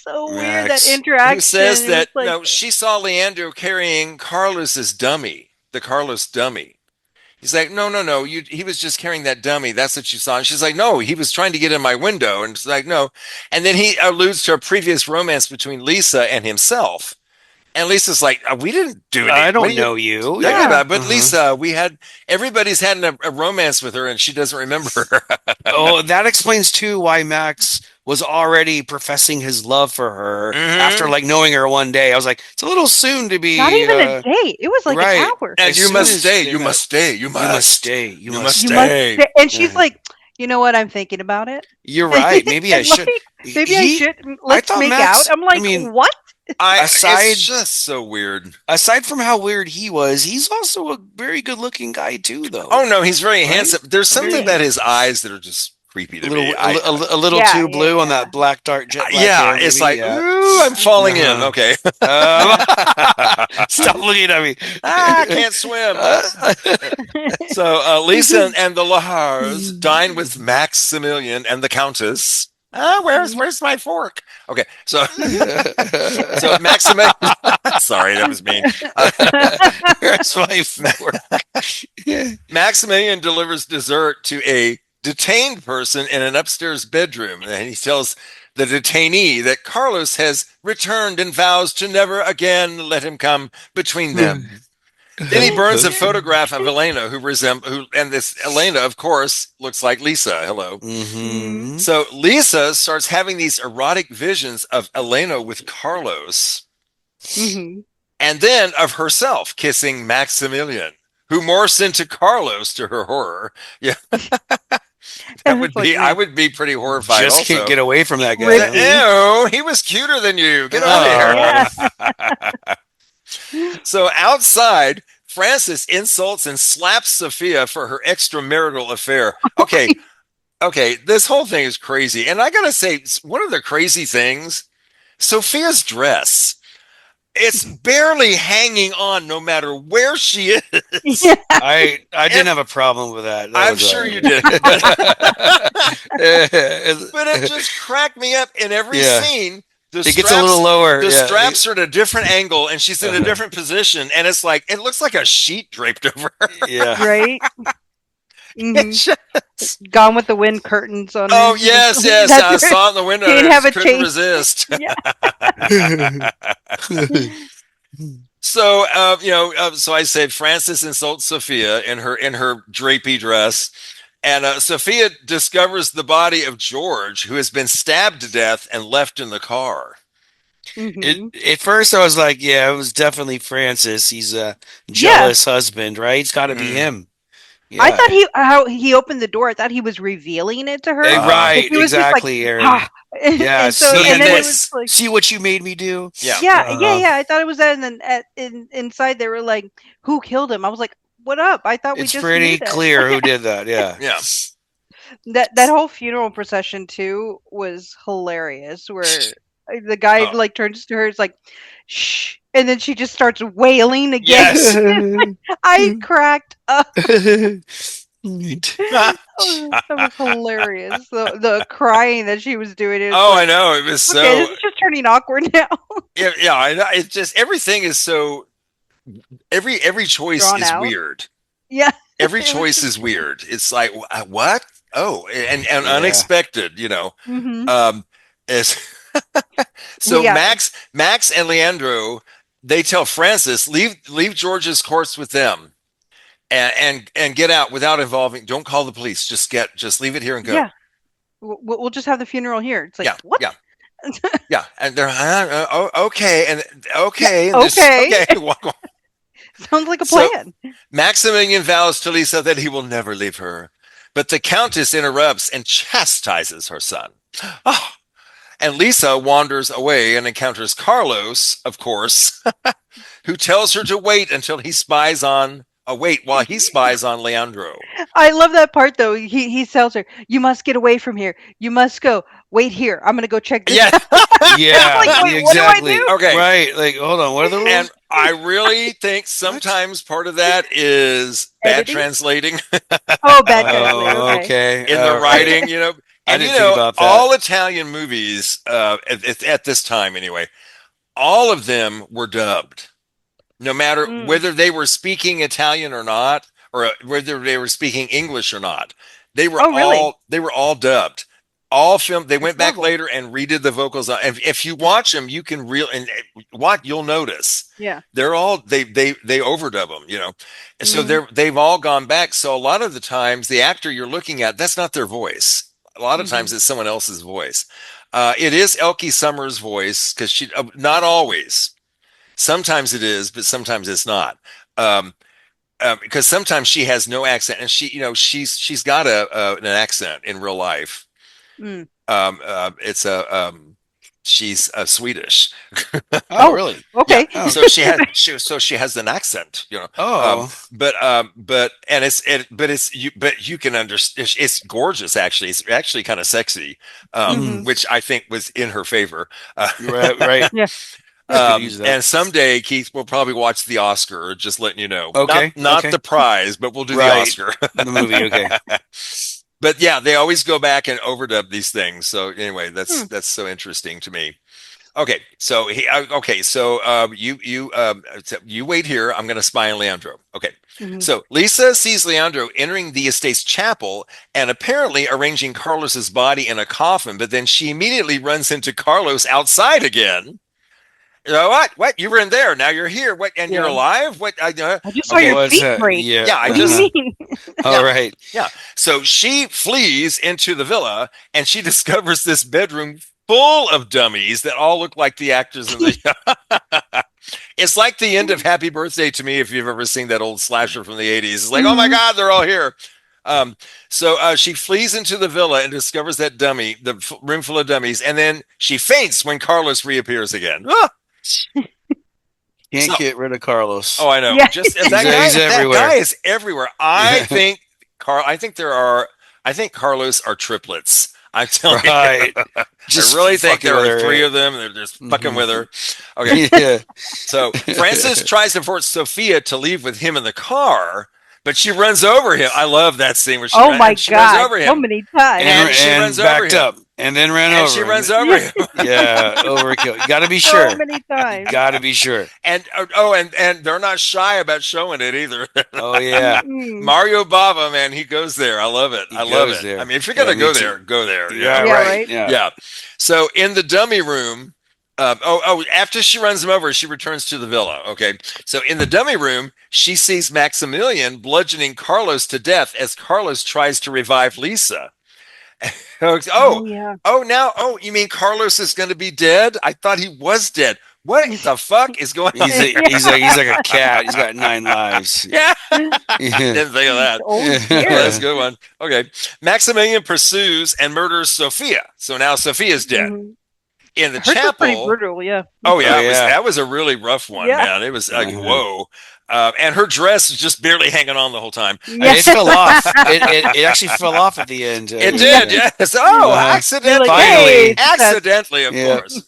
So weird, that interaction. Who says that she saw Leandro carrying Carlos's dummy, the Carlos dummy. He's like, no. He was just carrying that dummy. That's what you saw. And she's like, no, he was trying to get in my window. And she's like, no. And then he alludes to a previous romance between Lisa and himself. And Lisa's like, we didn't do it. I don't know you. Yeah. But Lisa, everybody's had a romance with her and she doesn't remember. Oh, that explains too why Max was already professing his love for her after like knowing her one day. I was like, it's a little soon to be. Not even a day. It was like right. an hour. And you must stay. You must stay. You must stay. You must stay. And she's like, you know what? I'm thinking about it. You're right. Maybe I should. Maybe I should. Let's make out. I'm like, what? It's just so weird. Aside from how weird he was, he's also a very good-looking guy too, though. Oh no, he's very handsome. There's something about his eyes that are just creepy to me. A little too blue on that black dark jet. Black hair, it's like, ooh, I'm falling in. Okay, stop looking at me. I can't swim. So Lisa and the Lahars dine with Maximilian and the Countess. Where's my fork? Okay, so Maximilian. Sorry, that was mean. Where's my fork? Maximilian delivers dessert to a detained person in an upstairs bedroom, and he tells the detainee that Carlos has returned and vows to never again let him come between them. Then he burns a photograph of Elena, and this Elena, of course, looks like Lisa. Hello. Mm-hmm. So Lisa starts having these erotic visions of Elena with Carlos, and then of herself kissing Maximilian, who morphs into Carlos to her horror. Yeah. I would be pretty horrified. Just also. can't get away from that guy. Ew, he was cuter than you. Get out of here. So outside, Francis insults and slaps Sophia for her extramarital affair. Okay, this whole thing is crazy. And I gotta say, one of the crazy things, Sophia's dress. It's barely hanging on no matter where she is. Yeah. I didn't have a problem with that. I'm sure you did. But it just cracked me up in every scene. It gets a little lower. The straps are at a different angle, and she's in a different position, and it's like it looks like a sheet draped over her. Yeah, right. Gone with the Wind curtains on. Oh yes, I saw it in the window. Didn't have a couldn't resist. So so I said Francis insults Sophia in her drapey dress. And Sophia discovers the body of George, who has been stabbed to death and left in the car. At first, I was like, yeah, it was definitely Francis. He's a jealous husband, right? It's got to be him. Yeah. I thought how he opened the door. I thought he was revealing it to her. Right, exactly, Erin. Yeah. See what you made me do. Yeah. I thought it was that, and then inside they were like, "Who killed him?" I was like, "What up?" I thought it's pretty clear who did that. Yeah, yeah. That whole funeral procession too was hilarious. Where the guy turns to her, it's like, "Shh," and then she just starts wailing again. Yes. I cracked up. That was hilarious. The crying that she was doing. I know it was so. This is just turning awkward now. Yeah. I know. It's just everything is so. Every choice Drawn is out. weird. Yeah. Every choice is weird. It's like what? Oh, and unexpected. So Max and Leandro, they tell Francis leave George's corpse with them, and get out without involving. Don't call the police. Just leave it here and go. Yeah. We'll just have the funeral here. It's like what? Yeah. Yeah, and they're okay, and okay, and okay. Walk. Sounds like a plan. So, Maximilian vows to Lisa that he will never leave her, but the Countess interrupts and chastises her son. Oh. And Lisa wanders away and encounters Carlos, of course, who tells her to wait until he spies on. While he spies on Leandro. I love that part though. He tells her, "You must get away from here. You must go. Wait here. I'm gonna go check this." Yeah, exactly. What do I do? Okay, right. Like, hold on. What are the rules? And I really think sometimes part of that is bad translating. Oh, bad translating. Okay. In the writing, I didn't think about that. All Italian movies at this time, anyway, all of them were dubbed. No matter whether they were speaking Italian or not, or whether they were speaking English or not. They were really? they were all dubbed, all filmed. They went back horrible. later and redid the vocals. And if you watch them, you can you'll notice. Yeah. They're all they overdub them, And so they've all gone back. So a lot of the times, the actor you're looking at, that's not their voice. A lot of times, it's someone else's voice. It is Elke Sommer's voice because she not always. Sometimes it is, but sometimes it's not. Because sometimes she has no accent, and she's got an accent in real life. It's she's Swedish. Oh, really? Okay. Yeah. So she has an accent, but you can understand. It's gorgeous, actually. It's actually kind of sexy, which I think was in her favor. Right. Yeah. And someday Keith will probably watch the Oscar. Just letting you know. Okay. Not the prize, but we'll do the Oscar. The movie. Okay. But yeah, they always go back and overdub these things. So anyway, that's so interesting to me. Okay, so you wait here. I'm going to spy on Leandro. Okay, so Lisa sees Leandro entering the estate's chapel and apparently arranging Carlos's body in a coffin. But then she immediately runs into Carlos outside again. You know what? What? You were in there. Now you're here. What? And you're alive? What? I just saw your feet break. Yeah. What do you mean? All right. Yeah. So she flees into the villa and she discovers this bedroom full of dummies that all look like the actors in the. It's like the end of Happy Birthday to Me if you've ever seen that old slasher from the 80s. It's like, oh my God, they're all here. So she flees into the villa and discovers that the room full of dummies, and then she faints when Carlos reappears again. Ah! Can't get rid of Carlos. Oh, I know. Yeah. Just He's that everywhere. guy is everywhere. I think Carlos are triplets. I'm telling you. I really think there are three of them. They're just fucking with her. Okay. Yeah. So Francis tries to force Sophia to leave with him in the car, but she runs over him. I love that scene where she runs over him. So many times. And she runs over him. Up. And then ran over. And she runs over him. Yeah, overkill. You got to be sure. So many times. Got to be sure. And they're not shy about showing it either. Oh yeah. Mario Bava, man, he goes there. I love it. I love it. There. I mean, if you're gonna go there, go there. Yeah, right. Yeah. So in the dummy room, after she runs him over, she returns to the villa. Okay. So in the dummy room, she sees Maximilian bludgeoning Carlos to death as Carlos tries to revive Lisa. You mean Carlos is going to be dead? I thought he was dead. What the fuck is going on? He's like a cat. He's got 9 lives. Yeah. Didn't think of that. That's a good one. Okay. Maximilian pursues and murders Sophia. So now Sophia's dead. In the chapel. Pretty brutal, yeah. Oh yeah, that was a really rough one, man. It was like whoa. And her dress is just barely hanging on the whole time. It fell off. It actually fell off at the end. It did, yes. Oh, accidentally. Accidentally, of course.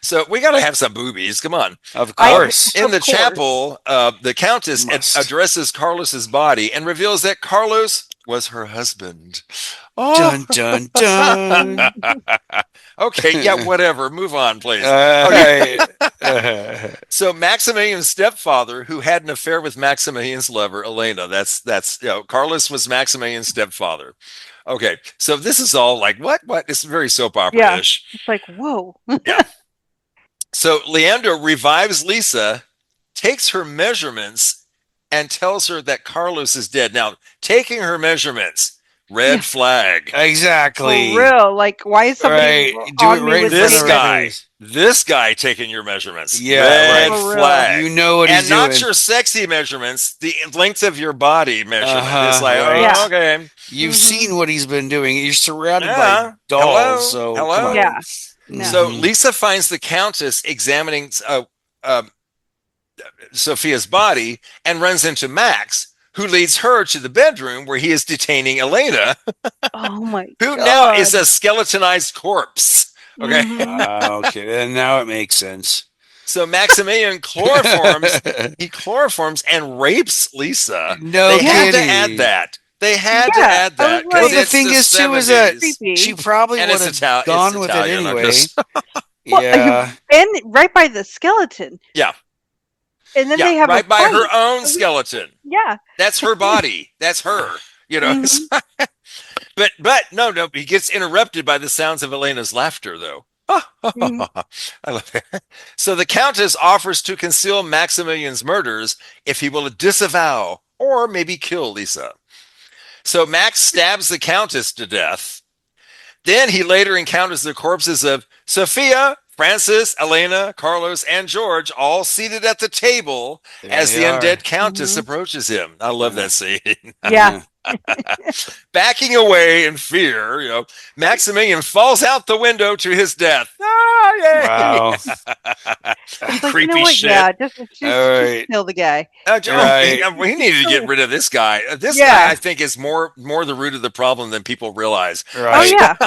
So we got to have some boobies. Come on. Of course. In the chapel, the Countess addresses Carlos's body and reveals that Carlos was her husband. Oh. Dun, dun, dun. Okay, yeah, whatever. Move on, please. Okay. So Maximilian's stepfather, who had an affair with Maximilian's lover, Elena, that's Carlos was Maximilian's stepfather. Okay, so this is all like, what? It's very soap opera-ish. Yeah, it's like, whoa. Yeah. So Leandro revives Lisa, takes her measurements, and tells her that Carlos is dead. Now, taking her measurements, red flag. Exactly. For real. Like, why is somebody on me with this guy taking your measurements? Yeah, red flag. You know what he's doing. And not your sexy measurements, the length of your body measurement. It's like, okay. You've seen what he's been doing. You're surrounded by dolls. So hello. Yeah. No. So Lisa finds the Countess examining Sophia's body and runs into Max, who leads her to the bedroom where he is detaining Elena. Oh my who God. now is a skeletonized corpse. Okay. Okay, then now it makes sense. So Maximilian chloroforms and rapes Lisa. No, they had to add that. They had to add that. Well, the thing is, too, is that she probably would have gone with it anyway. And right by the skeleton. Yeah. And then Yeah, they have right a by her fight. own skeleton. Yeah. That's her body. That's her. You know. Mhm. But no, he gets interrupted by the sounds of Elena's laughter, though. Mhm. I love it. So the Countess offers to conceal Maximilian's murders if he will disavow or maybe kill Lisa. So Max stabs the Countess to death. Then he later encounters the corpses of Sophia, Francis, Elena, Carlos, and George, all seated at the table as the undead Countess approaches him. I love that scene. Yeah. Backing away in fear, Maximilian falls out the window to his death. Ah, yay! Wow. He's like, Creepy you know what? shit. Yeah, just right. kill the guy. We needed to get rid of this guy. This Yeah. guy, I think, is more the root of the problem than people realize. Right. Oh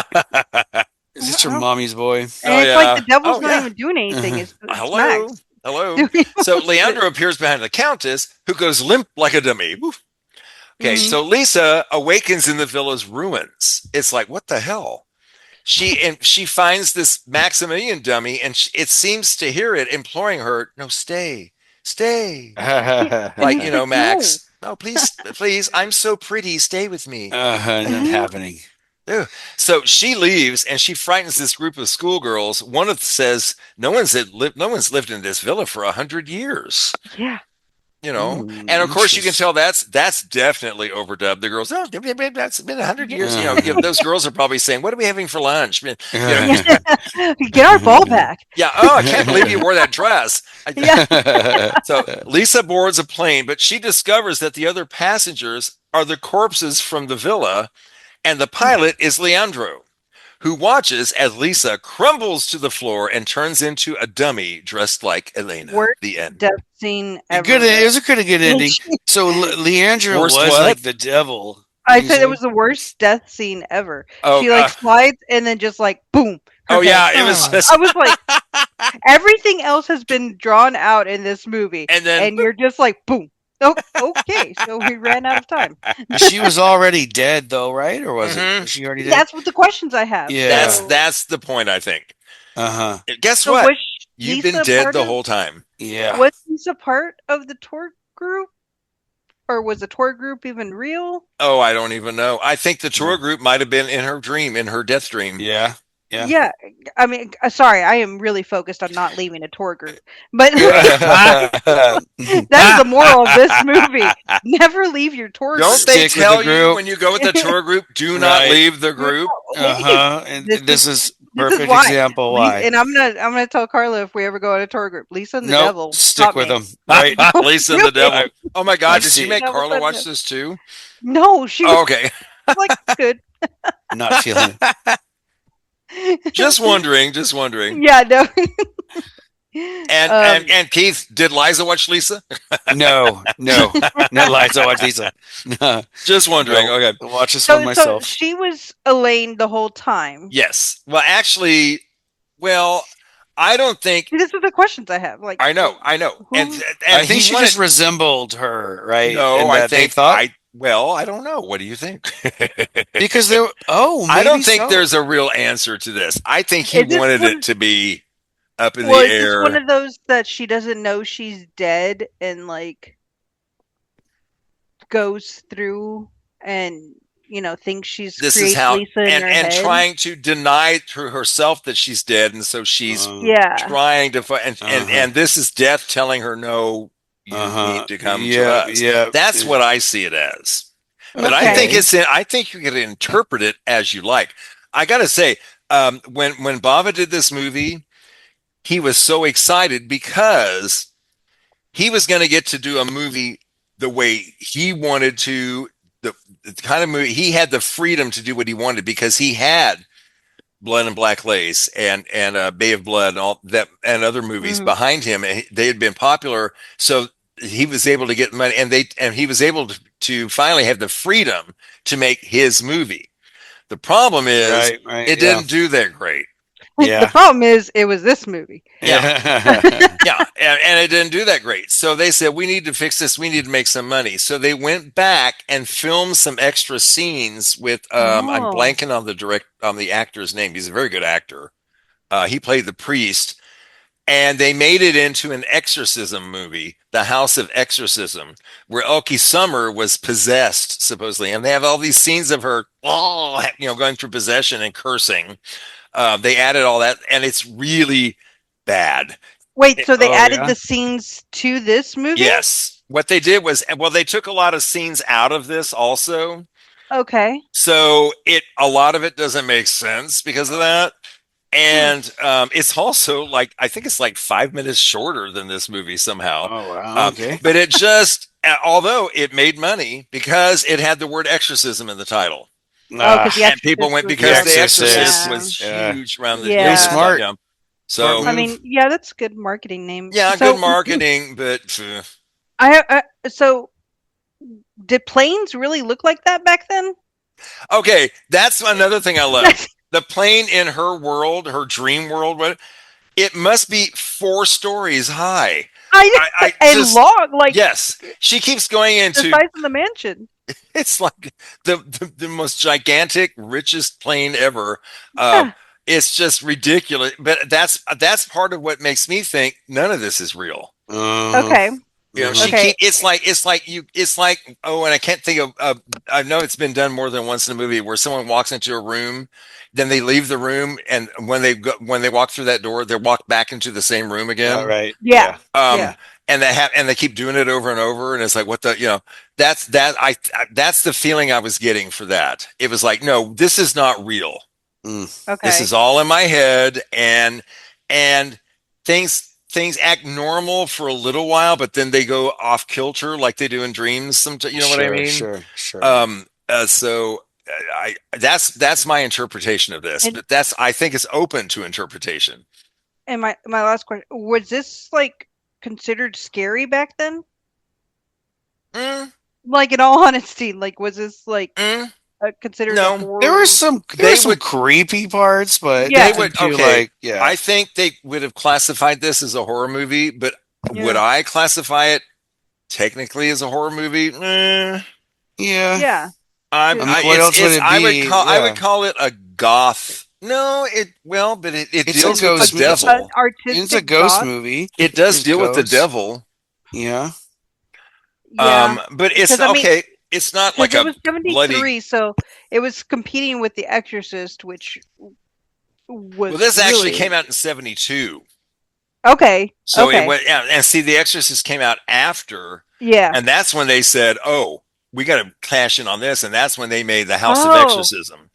yeah. Is this your mommy's boy? And it's like the devil's not even doing anything. It's Hello. Max. Hello. So Leandro appears behind the Countess, who goes limp like a dummy. Woof. Okay, so Lisa awakens in the villa's ruins. It's like, what the hell? She finds this Maximilian dummy, and it seems to hear it imploring her, "No, stay. Like, Max. No, please. I'm so pretty. Stay with me." Not happening. So she leaves, and she frightens this group of schoolgirls. One of them says, "No one's lived in this villa for 100 years." Yeah. And of course you can tell that's definitely overdubbed. The girls, that's been 100 years. Those girls are probably saying, "What are we having for lunch?" Get our ball back. Yeah. Oh, I can't believe you wore that dress. So Lisa boards a plane, but she discovers that the other passengers are the corpses from the villa, and the pilot is Leandro, who watches as Lisa crumbles to the floor and turns into a dummy dressed like Elena. Worst the end. death scene ever. It was a pretty good ending. So Leandro was like the devil. I said it was the worst death scene ever. Oh, she slides and then just like boom. Oh yeah, it was just... I was like, everything else has been drawn out in this movie, and you're just like boom. Oh, okay, so we ran out of time. She was already dead, though, right? Or was she already dead? That's what the questions I have. Yeah, that's the point. I think. Guess so what? You've been dead the whole time. Yeah. Was Lisa part of the tour group, or was the tour group even real? Oh, I don't even know. I think the tour group might have been in her dream, in her death dream. Yeah. Yeah, I mean, sorry, I am really focused on not leaving a tour group, but that is the moral of this movie: never leave your tour group. Don't they tell you when you go with the tour group, do not leave the group? And this is perfect example why. And I'm gonna tell Carla if we ever go on a tour group. Lisa and the devil. Stick with them. Right, Lisa and the devil. Oh my God, did you make Carla watch this too? No, she was okay. Like good. Not feeling it. Just wondering. Yeah, no. And Keith, did Liza watch Lisa? No, Liza watch Lisa. No. Just wondering. Okay, watch this one myself. So she was Elaine the whole time. Yes. Well, actually, I don't think. These are the questions I have. Like, I know, and I think she just resembled her, right? No, I think they thought. I don't know. What do you think? Because I don't think there's a real answer to this. I think he wanted it to be up in the air. Is this one of those that she doesn't know she's dead and like goes through and thinks she's this is how Lisa in her and head? Trying to deny to herself that she's dead, and so she's trying to and this is death telling her no. You need to come to us. Yeah, that's what I see it as. But I think you can interpret it as you like. I got to say, when Bava did this movie, he was so excited because he was going to get to do a movie the way he wanted to. The kind of movie he had the freedom to do what he wanted because he had Blood and Black Lace and Bay of Blood and all that and other movies behind him. And they had been popular, so he was able to get money, and he was able to finally have the freedom to make his movie. The problem is it didn't do that great. Yeah. The problem is it was this movie. Yeah. And it didn't do that great. So they said, we need to fix this. We need to make some money. So they went back and filmed some extra scenes with, I'm blanking on the actor's name. He's a very good actor. He played the priest. and they made it into an exorcism movie, The House of Exorcism, where Elke Sommer was possessed supposedly, and they have all these scenes of her, going through possession and cursing. They added all that, and it's really bad. Wait, so they added the scenes to this movie? Yes. What they did was, they took a lot of scenes out of this also. Okay. So a lot of it doesn't make sense because of that. And it's also I think it's 5 minutes shorter than this movie somehow. Oh, wow. Okay. But it just, although it made money because it had the word exorcism in the title. And people went because The Exorcist was huge around the Very smart. Yeah. So I mean, yeah, that's good marketing name. Yeah, so, good marketing, but so did planes really look like that back then? okay, that's another thing I love. The plane in her world, her dream world, it must be 4 stories high. Long, yes, she keeps going into the size of the mansion. It's like the most gigantic, richest plane ever. It's just ridiculous. But that's part of what makes me think none of this is real. Okay. It's like and I can't think of. I know it's been done more than once in a movie where someone walks into a room, then they leave the room, and when they walk through that door, they walk back into the same room again. All right. Yeah. And they keep doing it over and over, and it's like, what the, that's the feeling I was getting for that. It was like, no, this is not real. Okay. This is all in my head, and things act normal for a little while, but then they go off kilter like they do in dreams. Sometimes, you know what I mean? Sure. So that's my interpretation of this, but I think it's open to interpretation. And my last question, was this considered scary back then? In all honesty, was this considered a horror? There were some creepy parts, but I think they would have classified this as a horror movie, but would I classify it technically as a horror movie? Yeah. I would call it a goth. No, but it deals with the devil. It's a ghost movie. It does deal with the devil. Yeah. But it's okay. It's not like it was 73, bloody. So it was competing with The Exorcist, which was. Well, this actually came out in 72. Okay. So it went, and see, The Exorcist came out after. Yeah. And that's when they said, "Oh, we got to cash in on this," and that's when they made The House of Exorcism.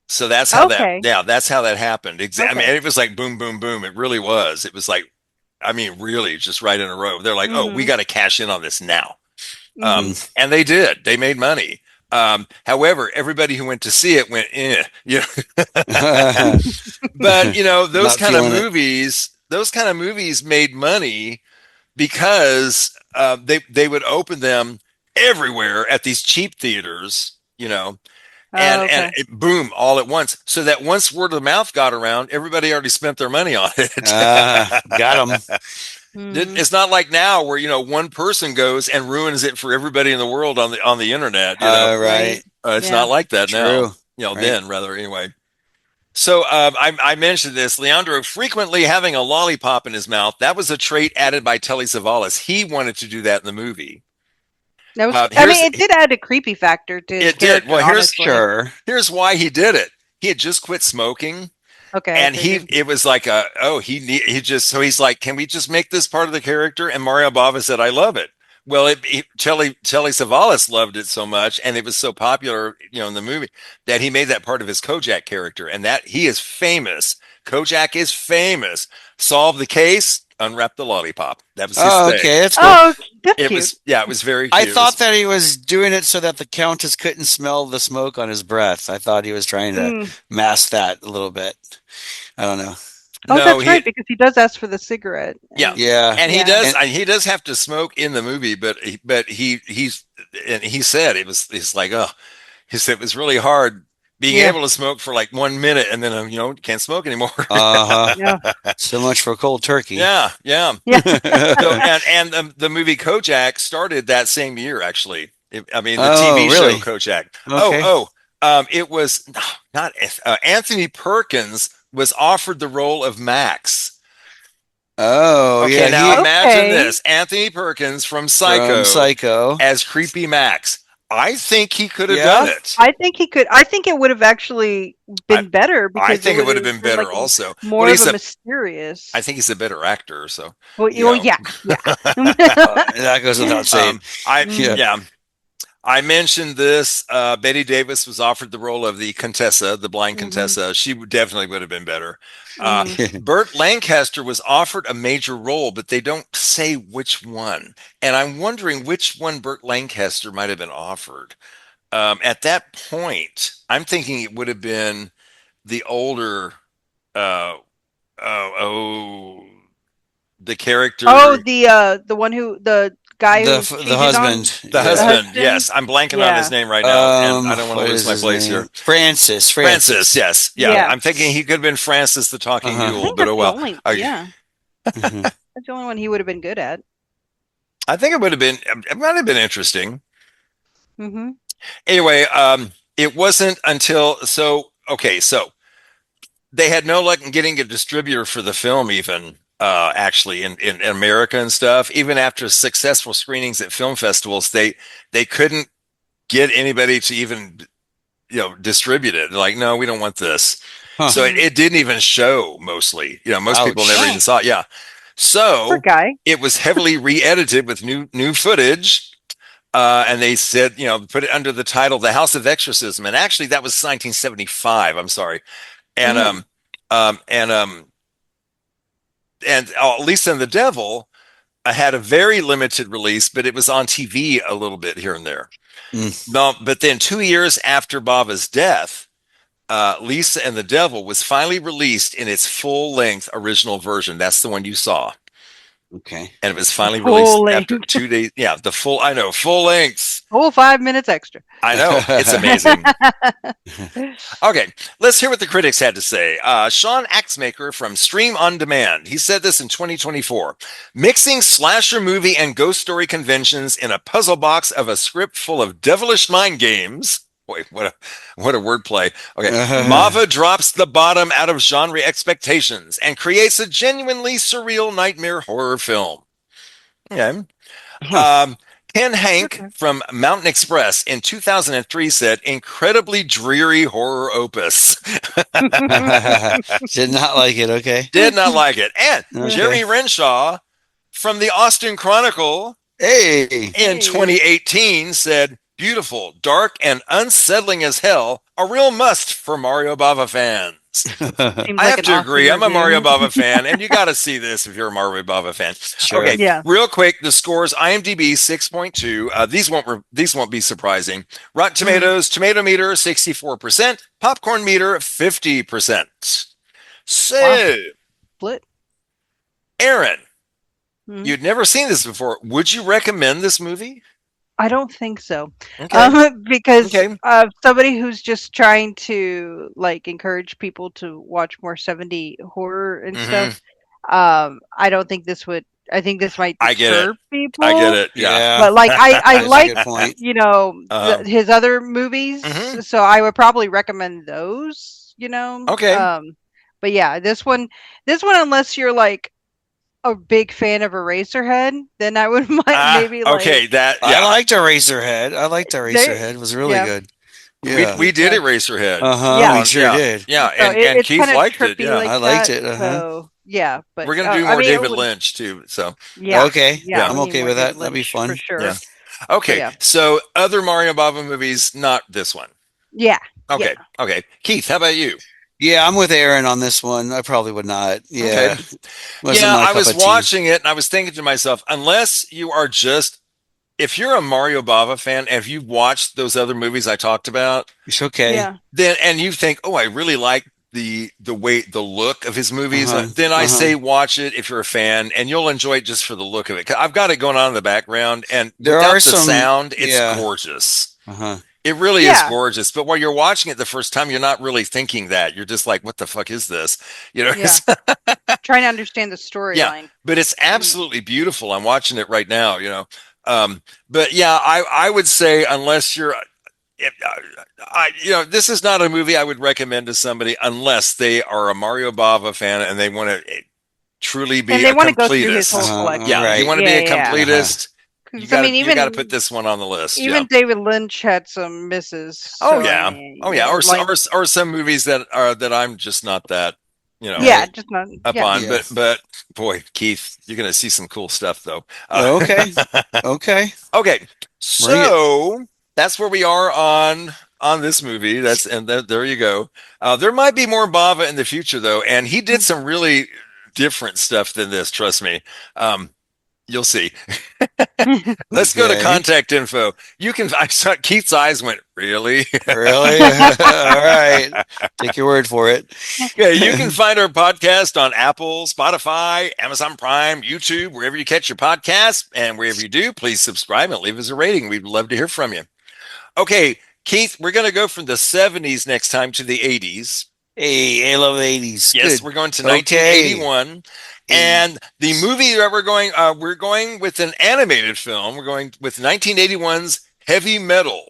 So that's how that's how that happened. I mean, it was like boom, boom, boom. It really was. It was really just right in a row. They're like, "Oh, we got to cash in on this now." And they did. They made money. However, everybody who went to see it went, But those kind of movies made money because they would open them everywhere at these cheap theaters, and boom, all at once. So that once word of mouth got around, everybody already spent their money on it. Got them. It's not like now where one person goes and ruins it for everybody in the world on the internet. Right. It's not like that now. Right. Then rather anyway. So I mentioned this. Leandro frequently having a lollipop in his mouth. That was a trait added by Telly Savalas. He wanted to do that in the movie. That was, it did add a creepy factor to it. Did. Well, here's why he did it. He had just quit smoking. Okay. And it was like he's like, can we just make this part of the character? And Mario Bava said, I love it. Well, Telly Savalas loved it so much, and it was so popular, in the movie, that he made that part of his Kojak character, and that he is famous. Kojak is famous. Solve the case, unwrap the lollipop. That was his thing. Okay, that's cool. That's it cute. was, it was very cute. I thought that he was doing it so that the Countess couldn't smell the smoke on his breath. I thought he was trying to mask that a little bit. I don't know. Oh, no, that's right, because he does ask for the cigarette. Yeah. And he does have to smoke in the movie, but he said it was like, he said it was really hard being able to smoke for like 1 minute and then can't smoke anymore. So much for cold turkey. Yeah. So, and the movie Kojak started that same year, actually. The TV show Kojak. Okay. It was not Anthony Perkins was offered the role of Max. Oh, Okay, yeah. now imagine Okay. this: Anthony Perkins from Psycho, Psycho. as Creepy Max. I think he could have Yeah? done it. I think he could. I think it would have actually been better because I think it would have would've been better like also. more Well, of a mysterious. I think he's a better actor. So, Well, you well know. yeah. That goes without saying. Yeah. I mentioned this. Betty Davis was offered the role of the Contessa, the blind Contessa. She definitely would have been better. Burt Lancaster was offered a major role, but they don't say which one. And I'm wondering which one Burt Lancaster might have been offered. At that point, I'm thinking it would have been the older, uh, the character. Oh, the one who the guy who The husband. The husband, yes. I'm blanking on his name right now, and I don't want to lose my place here. Francis, yes. Yeah. I'm thinking he could have been Francis the Talking Mule, but oh well. That's the only one he would have been good at. I think it might have been interesting. Mm-hmm. Anyway, it wasn't until, so they had no luck in getting a distributor for the film even. Actually in America and stuff, even after successful screenings at film festivals, they couldn't get anybody to even, distribute it. They're like, no, we don't want this. So it didn't even show mostly, most people never even saw it. Yeah. So it was heavily re-edited with new footage. And they said, put it under the title, The House of Exorcism. And actually that was 1975. I'm sorry. And, and Lisa and the Devil had a very limited release, but it was on TV a little bit here and there. No, but then 2 years after Bava's death, Lisa and the Devil was finally released in its full-length original version. That's the one you saw. Okay. And it was finally released after 2 days. Yeah, full length. Full 5 minutes extra. I know. It's amazing. Okay, let's hear what the critics had to say. Sean Axmaker from Stream On Demand. He said this in 2024. Mixing slasher movie and ghost story conventions in a puzzle box of a script full of devilish mind games. Boy, what a wordplay. Okay. Bava drops the bottom out of genre expectations and creates a genuinely surreal nightmare horror film. Okay. Ken Hank from Mountain Express in 2003 said, incredibly dreary horror opus. Did not like it, okay. Did not like it. And Jerry Renshaw from the Austin Chronicle in 2018 said, beautiful, dark, and unsettling as hell, a real must for Mario Bava fans. I have to agree. I'm a Mario Bava fan, and you got to see this if you're a Mario Bava fan. Sure. Okay, real quick, the scores: IMDb 6.2. These won't be surprising. Rotten Tomatoes, Tomato Meter 64%, Popcorn Meter 50%. So, Split. Erin, you'd never seen this before. Would you recommend this movie? I don't think so. Because somebody who's just trying to encourage people to watch more 70 horror and stuff. I don't think this would. I think this might disturb people. I get it. Yeah. But I like his other movies, so I would probably recommend those. Okay. But yeah, this one, unless you're a big fan of Eraserhead, then I would maybe like. Okay, I liked Eraserhead. It was really good. Yeah, we did Eraserhead. Yeah, we sure did. Yeah, and Keith liked it. Yeah, I liked it. So yeah, but we're gonna do more David Lynch too. So okay, I'm okay with that. That'd be fun for sure. Yeah. Okay, so other Mario Bava movies, not this one. Yeah. Okay. Okay, Keith, how about you? Yeah, I'm with Erin on this one. I probably would not. Yeah. Okay. I was watching it and I was thinking to myself, unless you are if you're a Mario Bava fan and if you've watched those other movies I talked about, it's okay. Yeah. Then and you think, oh, I really like the look of his movies, then I say watch it if you're a fan, and you'll enjoy it just for the look of it. 'Cause I've got it going on in the background, and without the sound, it's gorgeous. It really is gorgeous. But while you're watching it the first time, you're not really thinking that. You're just like, what the fuck is this? Trying to understand the storyline. Yeah, but it's absolutely beautiful. I'm watching it right now, But yeah, I would say unless you're, this is not a movie I would recommend to somebody unless they are a Mario Bava fan and they want to truly be And they a want to go through his completist. whole collection. Yeah, you want to be a completist. You got even to put this one on the list. Even David Lynch had some misses. Oh so, yeah, I mean, or some movies that I'm just not that just not up yeah. on. Yeah. But boy, Keith, you're gonna see some cool stuff though. Okay. Okay. So that's where we are on this movie. There you go. There might be more Bava in the future though, and he did some really different stuff than this. Trust me. You'll see. Let's go to contact info. I saw Keith's eyes went, really? Really? All right. Take your word for it. Yeah, you can find our podcast on Apple, Spotify, Amazon Prime, YouTube, wherever you catch your podcasts. And wherever you do, please subscribe and leave us a rating. We'd love to hear from you. Okay, Keith, we're going to go from the 70s next time to the 80s. Hey, I love the 80s. Yes, Good. we're going to 1981. And the movie that we're going with an animated film. We're going with 1981's Heavy Metal.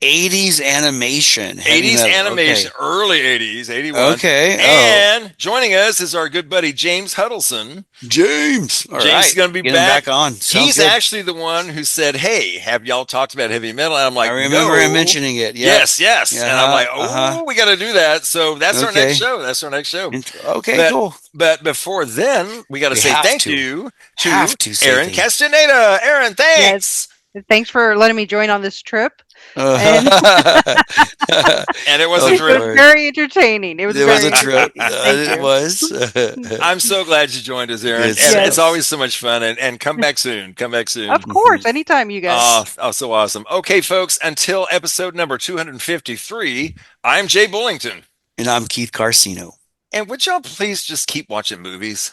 80s animation. 80s animation, okay. Early 80s, 81. Okay. And joining us is our good buddy James Huddleston. James. All James right. is going to be Get him back on. He's actually the one who said, "Hey, have y'all talked about heavy metal?" And I'm like, I remember him mentioning it. Yep. Yes. And I'm like, we got to do that. So that's our next show. Okay, cool. But before then, we got to say thank you to Erin thank Casteneda. Erin, thanks. Yes. Thanks for letting me join on this trip. And it was a trip. It was very entertaining. It was a trip. It was. I'm so glad you joined us, Erin. It's always so much fun. And come back soon. Of course. Anytime, you guys. Oh, so awesome. Okay, folks, until episode number 253, I'm Jay Bullington. And I'm Keith Carsino. And would y'all please just keep watching movies?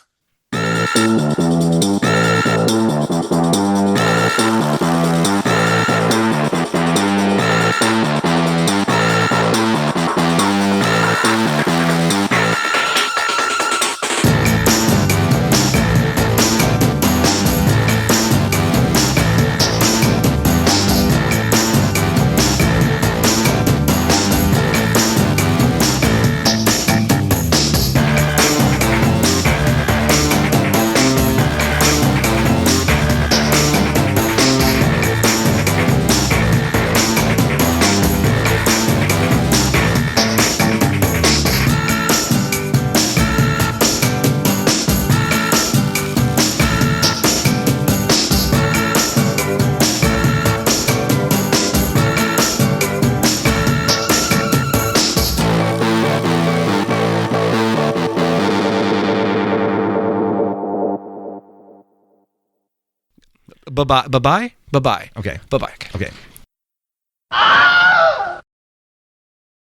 Bye-bye. Bye-bye. Okay. Bye-bye. Okay.